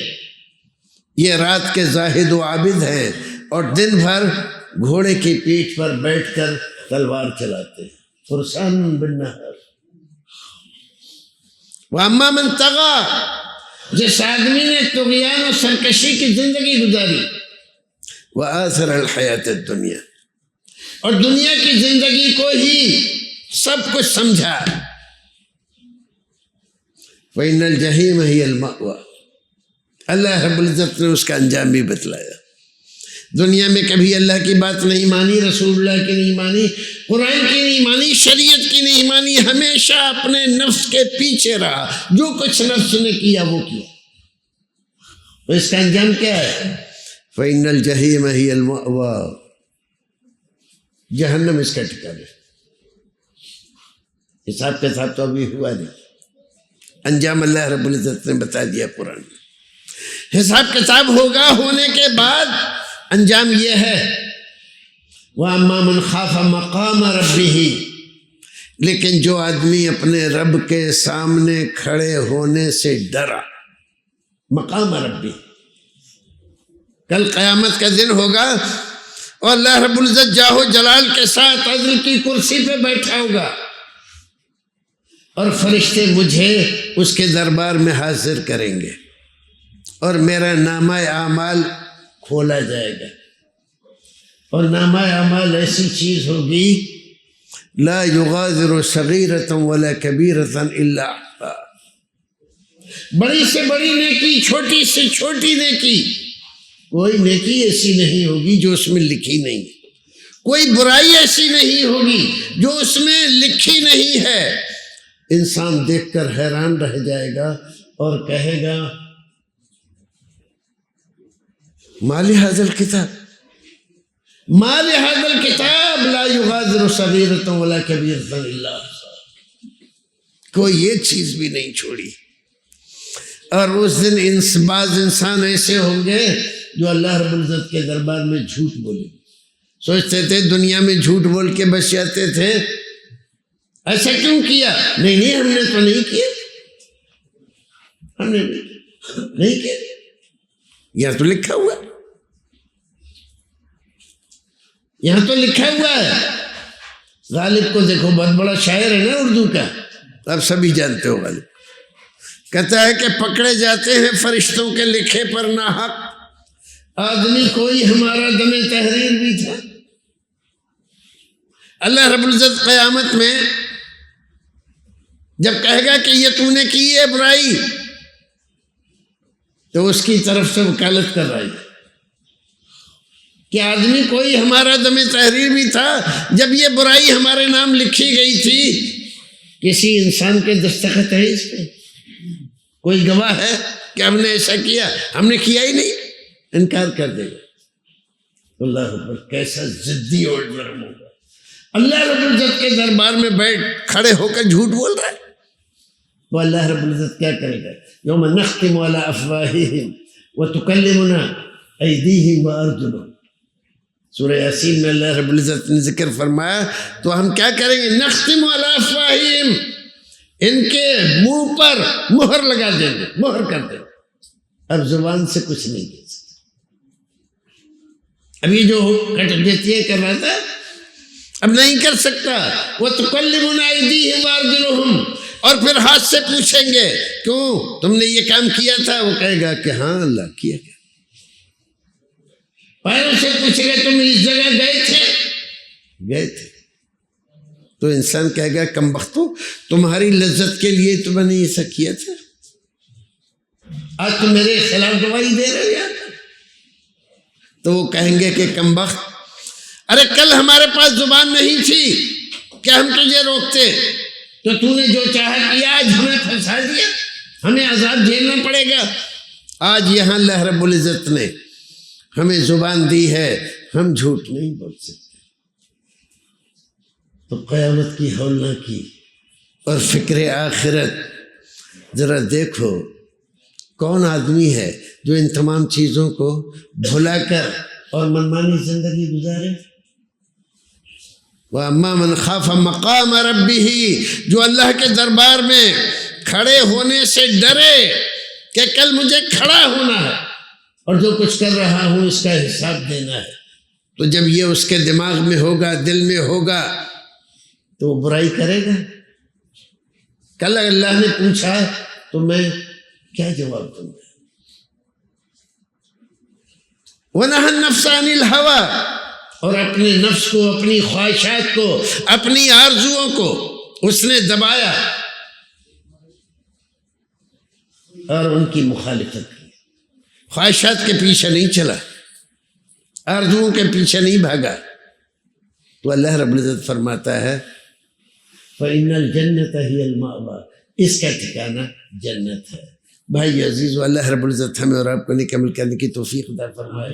یہ رات کے زاہد و عابد ہیں، اور دن بھر گھوڑے کی پیٹھ پر بیٹھ کر تلوار چلاتے ہیں، فرسان بالنہار۔ وَأَمَّا مَنْ طَغَىٰ، جس آدمی نے طغیان و سرکشی کی زندگی گزاری، وَآثَرَ الْحَيَاةَ الدُّنْيَا، اور دنیا کی زندگی کو ہی سب کچھ سمجھا، وَإِنَّ الْجَحِيمَ هِيَ الْمَأْوَىٰ، اللہ رب العزت نے اس کا انجام بھی بتلایا۔ دنیا میں کبھی اللہ کی بات نہیں مانی، رسول اللہ کی نہیں مانی، قرآن کی نہیں مانی، شریعت کی نہیں مانی، ہمیشہ اپنے نفس کے پیچھے رہا، جو کچھ نفس نے کیا وہ کیا، تو اس کا انجام کیا ہے؟ فَإِنَّ الْجَحِيمَ هِيَ الْمَأْوَىٰ، جہنم اس کا ٹھکانہ ہے۔ حساب کے ساتھ تو ابھی ہوا نہیں، انجام اللہ رب العزت نے بتا دیا قرآن میں۔ حساب کتاب ہوگا، ہونے کے بعد انجام یہ ہے وَأَمَّا مَنْ خَافَ مَقَامَ رَبِّهِ، لیکن جو آدمی اپنے رب کے سامنے کھڑے ہونے سے ڈرا، مقام ربی، کل قیامت کا دن ہوگا اور اللہ رب العزت جاہ و جلال کے ساتھ عدل کی کرسی پہ بیٹھا ہوگا اور فرشتے مجھے اس کے دربار میں حاضر کریں گے اور میرا نامہ اعمال کھولا جائے گا، اور نامہ اعمال ایسی چیز ہوگی لا یغادر صغیرۃ ولا کبیرۃ الا احصاها، بڑی سے بڑی نیکی، چھوٹی سے چھوٹی نیکی، کوئی نیکی ایسی نہیں ہوگی جو اس میں لکھی نہیں، کوئی برائی ایسی نہیں ہوگی جو اس میں لکھی نہیں ہے۔ انسان دیکھ کر حیران رہ جائے گا اور کہے گا ما لہذا الکتاب، ما لہذا الکتاب لا یغادر صغیرۃ ولا کبیرۃ الا احصاها، کوئی ایک چیز بھی نہیں چھوڑی۔ اور اس دن بعض انسان ایسے ہوں گے جو اللہ رب العزت کے دربار میں جھوٹ بولے، سوچتے تھے دنیا میں جھوٹ بول کے بچ جاتے تھے، ایسا کیوں کیا؟ نہیں ہم نے تو نہیں کیا، ہم نے نہیں کیا، یہاں تو لکھا ہوا ہے، یہاں تو لکھا ہوا ہے۔ غالب کو دیکھو، بہت بڑا شاعر ہے نا اردو کا، آپ سبھی جانتے ہو غالب، کہتا ہے کہ پکڑے جاتے ہیں فرشتوں کے لکھے پر ناحق، آدمی کوئی ہمارا دم تحریر بھی تھا۔ اللہ رب العزت قیامت میں جب کہے گا کہ یہ تو نے کی ہے برائی، تو اس کی طرف سے وکالت کر رہا ہے کہ آدمی کوئی ہمارا دم تحریر بھی تھا جب یہ برائی ہمارے نام لکھی گئی تھی، کسی انسان کے دستخط ہے اس پہ؟ کوئی گواہ ہے کہ ہم نے ایسا کیا؟ ہم نے کیا ہی نہیں، انکار کر دے گا۔ اللہ اکبر، کیسا ضدی اور نرم ہوگا۔ اللہ رب العزت کے دربار میں بیٹھ کھڑے ہو کر جھوٹ بول رہا ہے، تو اللہ رب العزت کیا کرے گا؟ یوم نختم علی افواہہم وتکلمنا ایدیہم وارجلہم، سورہ یاسین میں اللہ رب العزت نے ذکر فرمایا، تو ہم کیا کریں گے؟ نختم علی افواہہم، ان کے منہ پر مہر لگا دیں گے، مہر کر دیں گے، اب زبان سے کچھ نہیں کہہ سکتے۔ اب یہ جو کٹجتیاں کر رہا تھا اب نہیں کر سکتا۔ وَتُكَلِّمُنَا أَيْدِيهِمْ وَأَرْجُلُهُمْ، اور پھر ہاتھ سے پوچھیں گے کیوں تم نے یہ کام کیا تھا؟ وہ کہے گا کہ ہاں اللہ کیا گیا۔ پیروں سے پوچھیں گے تم اس جگہ گئے تھے؟ گئے تھے۔ تو انسان کہے گا کم بختو، تمہاری لذت کے لیے تو میں نے ایسا کیا تھا، آج تم میرے خلاف گواہی دے رہے ہو۔ تو وہ کہیں گے کہ کم بخت، ارے کل ہمارے پاس زبان نہیں تھی کہ ہم تجھے روکتے، تو نے جو چاہا کیا، آج ہمیں پھنسا دیا، ہمیں عذاب جھیلنا پڑے گا۔ آج یہاں اللہ رب العزت نے ہمیں زبان دی ہے، ہم جھوٹ نہیں بول سکتے۔ تو قیامت کی ہولناکی اور فکر آخرت، ذرا دیکھو کون آدمی ہے جو ان تمام چیزوں کو بھلا کر اور منمانی زندگی گزارے؟ وَأَمَّا مَنْ خَافَ مَقَامَ رَبِّهِ، جو اللہ کے دربار میں کھڑے ہونے سے ڈرے کہ کل مجھے کھڑا ہونا ہے اور جو کچھ کر رہا ہوں اس کا حساب دینا ہے، تو جب یہ اس کے دماغ میں ہوگا، دل میں ہوگا، تو وہ برائی کرے گا۔ کل اللہ نے پوچھا تو میں کیا جواب دوں گا؟ وَنَهَى النَّفْسَ عَنِ الْهَوَىٰ، اور اپنے نفس کو، اپنی خواہشات کو، اپنی آرزوؤں کو اس نے دبایا اور ان کی مخالفت کی، خواہشات کے پیچھے نہیں چلا، آرزوؤں کے پیچھے نہیں بھاگا، تو اللہ رب العزت فرماتا ہے فَإِنَّ الْجَنَّةَ هِيَ الْمَأْوَىٰ، اس کا ٹھکانہ جنت ہے۔ بھائی عزیز، اللہ رب العزت ہمیں اور آپ کو نیک عمل کرنے کی توفیق عطا فرمائے۔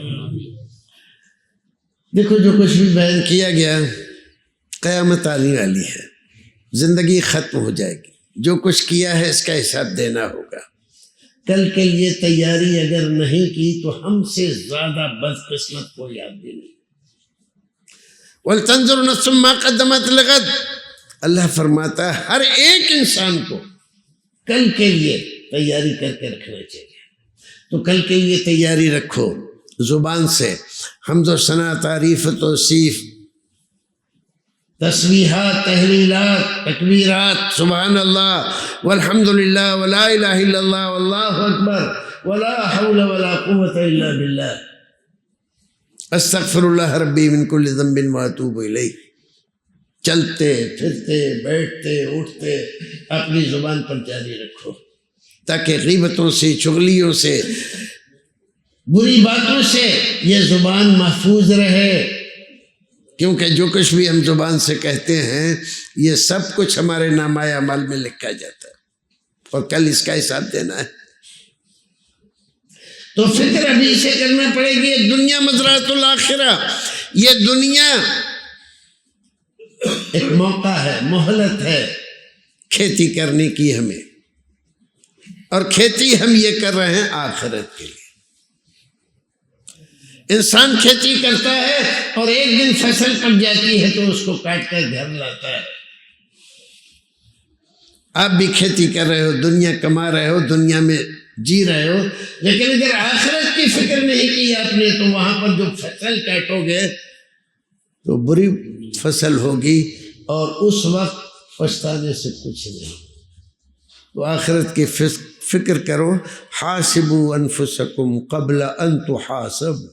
دیکھو جو کچھ بھی بیان کیا گیا، قیامت آنے والی ہے، زندگی ختم ہو جائے گی، جو کچھ کیا ہے اس کا حساب دینا ہوگا. کل کے لیے تیاری اگر نہیں کی تو ہم سے زیادہ بدقسمت کوئی آدمی نہیں. وَلْتَنْظُرْ نَفْسٌ مَّا قَدَّمَتْ لِغَدٍ. اللہ فرماتا ہے ہر ایک انسان کو کل کے لیے تیاری کر کے رکھنا چاہیے. تو کل کے لیے تیاری رکھو زبان سے حمد و ثنا، تعریف و توصیف، تسبیحات، تحلیلات، تکبیرات، سبحان اللہ والحمد للہ ولا الہ الا اللہ واللہ اکبر ولا حول ولا قوت الا باللہ، استغفر اللہ ربی من کل ذنب واتوب الیہ. چلتے پھرتے بیٹھتے اٹھتے اپنی زبان پر جاری رکھو تاکہ غیبتوں سے، چغلیوں سے، بری باتوں سے یہ زبان محفوظ رہے. کیونکہ جو کچھ بھی ہم زبان سے کہتے ہیں یہ سب کچھ ہمارے نامہ اعمال میں لکھا جاتا ہے اور کل اس کا حساب دینا ہے. تو فکر ابھی سے کرنا پڑے گی. دنیا مزرعۃ الآخرہ، یہ دنیا ایک موقع ہے، مہلت ہے کھیتی کرنے کی ہمیں، اور کھیتی ہم یہ کر رہے ہیں آخرت کے لیے. انسان کھیتی کرتا ہے اور ایک دن فصل پک جاتی ہے تو اس کو کاٹ کر گھر لاتا ہے. آپ بھی کھیتی کر رہے ہو، دنیا کما رہے ہو، دنیا میں جی رہے ہو، لیکن اگر آخرت کی فکر نہیں کی آپ نے تو وہاں پر جو فصل کاٹو گے تو بری فصل ہوگی اور اس وقت پچھتانے سے کچھ نہیں. تو آخرت کی فکر کرو. حاسبوا انفسکم قبل ان تحاسبوا.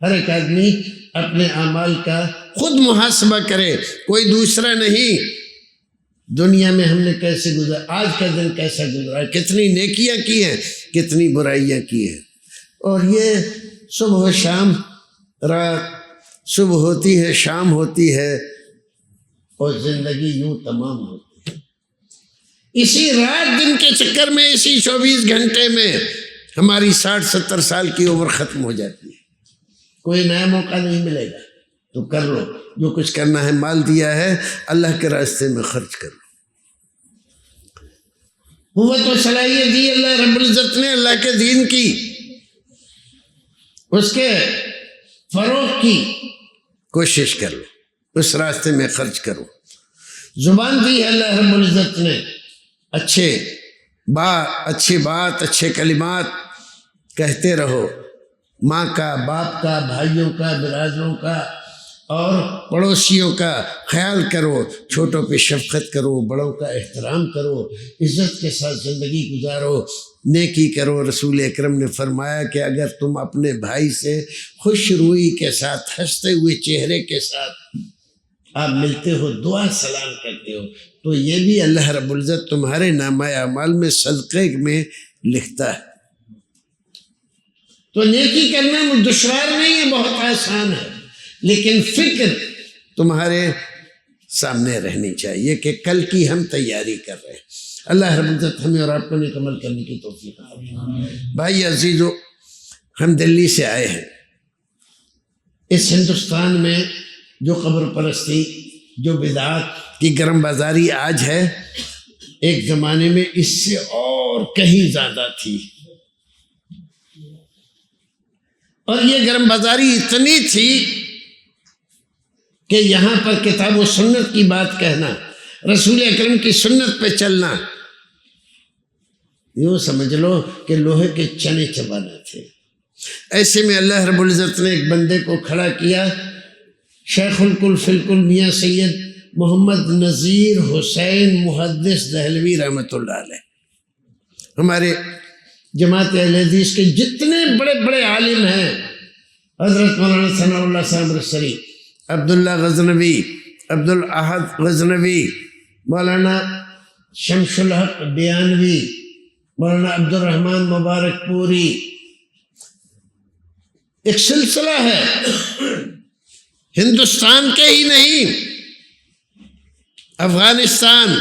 ہر ایک آدمی اپنے اعمال کا خود محاسبہ کرے، کوئی دوسرا نہیں. دنیا میں ہم نے کیسے گزرا، آج کا دن کیسا گزرا، کتنی نیکیاں کی ہیں، کتنی برائیاں کی ہیں. اور یہ صبح و شام، رات صبح ہوتی ہے شام ہوتی ہے اور زندگی یوں تمام ہوتی ہے. اسی رات دن کے چکر میں، اسی 24 گھنٹے میں ہماری 60-70 سال کی عمر ختم ہو جاتی ہے. کوئی نیا موقع نہیں ملے گا تو کر لو جو کچھ کرنا ہے. مال دیا ہے اللہ کے راستے میں خرچ کر لو. قوت و صلاحیت دی اللہ رب العزت نے اللہ کے دین کی، اس کے فروغ کی کوشش کر لو، اس راستے میں خرچ کرو. زبان دی ہے اللہ رب العزت نے، اچھی بات، اچھے کلمات کہتے رہو. ماں کا، باپ کا، بھائیوں کا، برادروں کا اور پڑوسیوں کا خیال کرو. چھوٹوں پہ شفقت کرو، بڑوں کا احترام کرو، عزت کے ساتھ زندگی گزارو، نیکی کرو. رسول اکرم نے فرمایا کہ اگر تم اپنے بھائی سے خوش روئی کے ساتھ، ہنستے ہوئے چہرے کے ساتھ آپ ملتے ہو، دعا سلام کرتے ہو، تو یہ بھی اللہ رب العزت تمہارے نامہ اعمال میں صدقے میں لکھتا ہے. تو نیکی کرنا دشوار نہیں ہے، بہت آسان ہے، لیکن فکر تمہارے سامنے رہنی چاہیے کہ کل کی ہم تیاری کر رہے ہیں. اللہ رب العزت ہمیں اور آپ کو نیک عمل کرنے کی توفیق عطا. بھائی عزیزو، ہم دلی سے آئے ہیں. اس ہندوستان میں جو قبر پرستی، جو بدعات کی گرم بازاری آج ہے، ایک زمانے میں اس سے اور کہیں زیادہ تھی. اور یہ گرم بازاری اتنی تھی کہ یہاں پر کتاب و سنت کی بات کہنا، رسول اکرم کی سنت پہ چلنا، یوں سمجھ لو کہ لوہے کے چنے چبانا تھے. ایسے میں اللہ رب العزت نے ایک بندے کو کھڑا کیا، شیخ الکل فی الکل میاں سید محمد نذیر حسین محدث دہلوی رحمۃ اللہ علیہ. ہمارے جماعت اہل حدیث کے جتنے بڑے بڑے عالم ہیں، حضرت مولانا ثناء اللہ صاحب رسری، عبداللہ غزنوی، عبدالاحد غزنوی، مولانا شمس الحق بیانوی، مولانا عبد الرحمن مبارک پوری، ایک سلسلہ ہے ہندوستان کے ہی نہیں، افغانستان،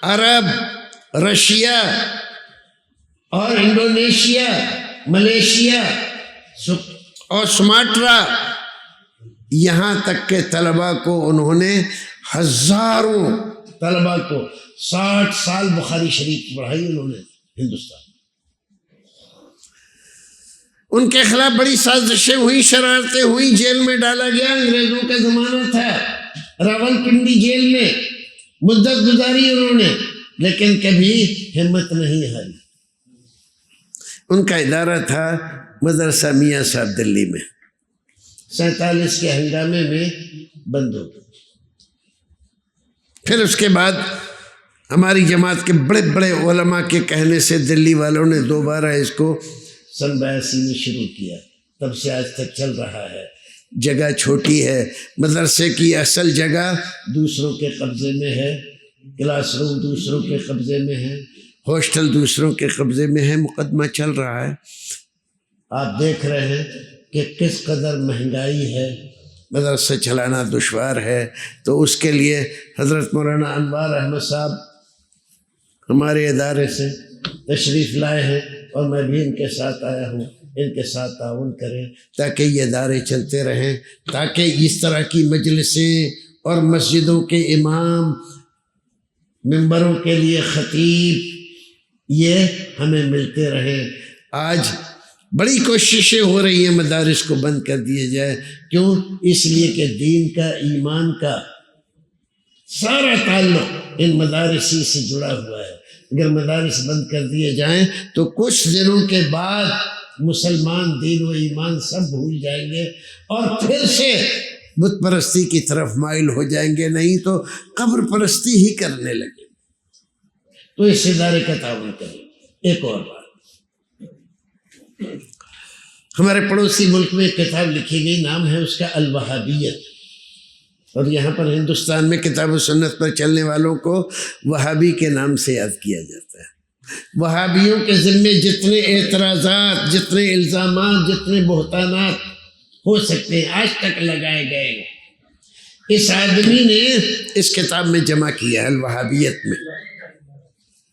عرب، رشیا اور انڈونیشیا، ملیشیا اور سماٹرا، یہاں تک کہ طلباء کو انہوں نے ہزاروں طلباء کو 60 سال بخاری شریف پڑھائی انہوں نے ہندوستان۔ ان کے خلاف بڑی سازشیں ہوئی، شرارتیں ہوئی، جیل میں ڈالا گیا، انگریزوں کا زمانہ تھا، راول پنڈی جیل میں مدت گزاری انہوں نے، لیکن کبھی ہمت نہیں ہاری۔ ان کا ادارہ تھا مدرسہ میاں صاحب دلی میں، 47 کے ہنگامے میں بند ہو گیا۔ پھر اس کے بعد ہماری جماعت کے بڑے بڑے علماء کے کہنے سے دلی والوں نے دوبارہ اس کو سن 82 میں شروع کیا، تب سے آج تک چل رہا ہے۔ جگہ چھوٹی ہے، مدرسے کی اصل جگہ دوسروں کے قبضے میں ہے، کلاس روم دوسروں کے قبضے میں ہے، ہاسٹل دوسروں کے قبضے میں ہے، مقدمہ چل رہا ہے۔ آپ دیکھ رہے ہیں کہ کس قدر مہنگائی ہے، مدرسہ چلانا دشوار ہے، تو اس کے لیے حضرت مولانا انوار احمد صاحب ہمارے ادارے سے تشریف لائے ہیں، اور میں بھی ان کے ساتھ آیا ہوں، ان کے ساتھ تعاون کریں تاکہ یہ ادارے چلتے رہیں، تاکہ اس طرح کی مجلسیں اور مسجدوں کے امام، ممبروں کے لیے خطیب، یہ ہمیں ملتے رہیں۔ آج بڑی کوششیں ہو رہی ہیں مدارس کو بند کر دیے جائے، کیوں؟ اس لیے کہ دین کا، ایمان کا سارا تعلق ان مدارس سے جڑا ہوا ہے۔ اگر مدارس بند کر دیے جائیں تو کچھ دنوں کے بعد مسلمان دین و ایمان سب بھول جائیں گے اور پھر سے بت پرستی کی طرف مائل ہو جائیں گے، نہیں تو قبر پرستی ہی کرنے لگے۔ تو اس ادارے کا تعاون کریں۔ ایک اور بات، ہمارے پڑوسی ملک میں ایک کتاب لکھی گئی، نام ہے اس کا الوہابیت، اور یہاں پر ہندوستان میں کتاب و سنت پر چلنے والوں کو وہابی کے نام سے یاد کیا جاتا ہے۔ وہابیوں کے ذمے جتنے اعتراضات، جتنے الزامات، جتنے بہتانات ہو سکتے ہیں آج تک لگائے گئے، اس آدمی نے اس کتاب میں جمع کیا ہے، الوہابیت میں۔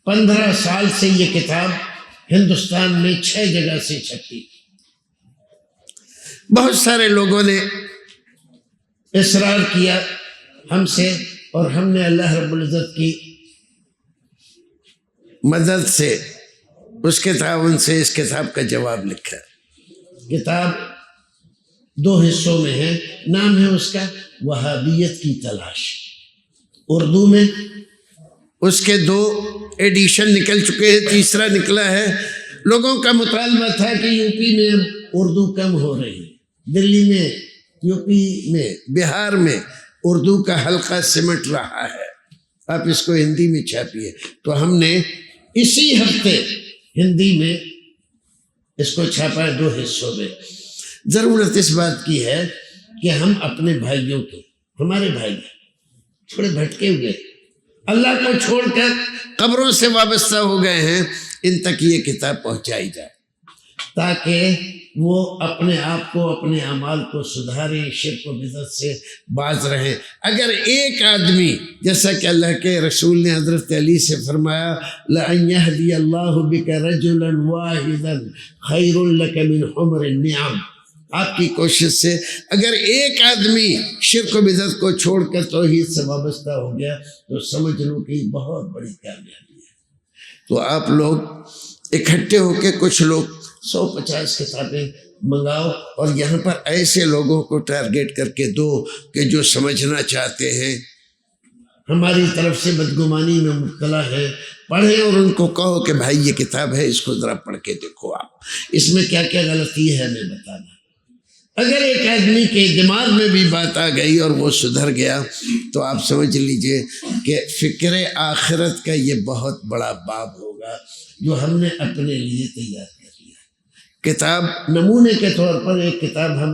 15 سال سے یہ کتاب ہندوستان میں 6 جگہ سے چھپی۔ بہت سارے لوگوں نے اصرار کیا ہم سے، اور ہم نے اللہ رب العزت کی مدد سے، اس کے تعاون سے اس کتاب کا جواب لکھا۔ کتاب 2 حصوں میں ہے، نام ہے اس کا وہابیت کی تلاش۔ اردو میں اس کے 2 ایڈیشن نکل چکے ہیں، تیسرا نکلا ہے۔ لوگوں کا مطالبہ تھا کہ یو پی میں اردو کم ہو رہی ہے، دلی میں، یو پی میں، بہار میں اردو کا حلقہ سمٹ رہا ہے، آپ اس کو ہندی میں چھاپیے۔ تو ہم نے اسی ہفتے ہندی میں اس کو چھاپا ہے 2 حصوں میں۔ ضرورت اس بات کی ہے کہ ہم اپنے بھائیوں کو، ہمارے بھائی تھوڑے بھٹکے ہوئے، اللہ کو چھوڑ کر قبروں سے وابستہ ہو گئے ہیں، ان تک یہ کتاب پہنچائی جائے تاکہ وہ اپنے آپ کو، اپنے اعمال کو سدھاریں، شرک و بدعت سے باز رہیں۔ اگر ایک آدمی، جیسا کہ اللہ کے رسول نے حضرت علی سے فرمایا لَأَن يَهْدِيَ اللَّهُ بِكَ رَجُلًا وَاحِدًا خَيْرٌ لَكَ مِنْ حُمْرِ النِّعَمِ، آپ کی کوشش سے اگر ایک آدمی شرک و بدعت کو چھوڑ کر توحید سے وابستہ ہو گیا تو سمجھ لو کہ بہت بڑی کامیابی ہے۔ تو آپ لوگ اکٹھے ہو کے کچھ لوگ 150 کتابیں منگاؤ، اور یہاں پر ایسے لوگوں کو ٹارگیٹ کر کے دو کہ جو سمجھنا چاہتے ہیں، ہماری طرف سے بدگمانی میں مبتلا ہے، پڑھیں اور ان کو کہو کہ بھائی یہ کتاب ہے، اس کو ذرا پڑھ کے دیکھو، آپ اس میں کیا کیا غلطی ہے ہمیں بتانا۔ اگر ایک آدمی کے دماغ میں بھی بات آ گئی اور وہ سدھر گیا تو آپ سمجھ لیجئے کہ فکر آخرت کا یہ بہت بڑا باب ہوگا جو ہم نے اپنے لیے تیار کر لیا۔ کتاب نمونے کے طور پر ایک کتاب ہم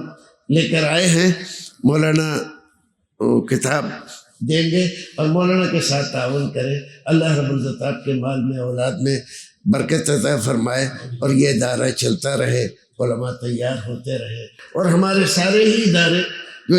لے کر آئے ہیں، مولانا کتاب دیں گے اور مولانا کے ساتھ تعاون کریں۔ اللہ رب العزت آپ کے مال میں، اولاد میں برکت عطا فرمائے اور یہ ادارہ چلتا رہے، علماء تیار ہوتے رہے، اور ہمارے سارے ہی ادارے جو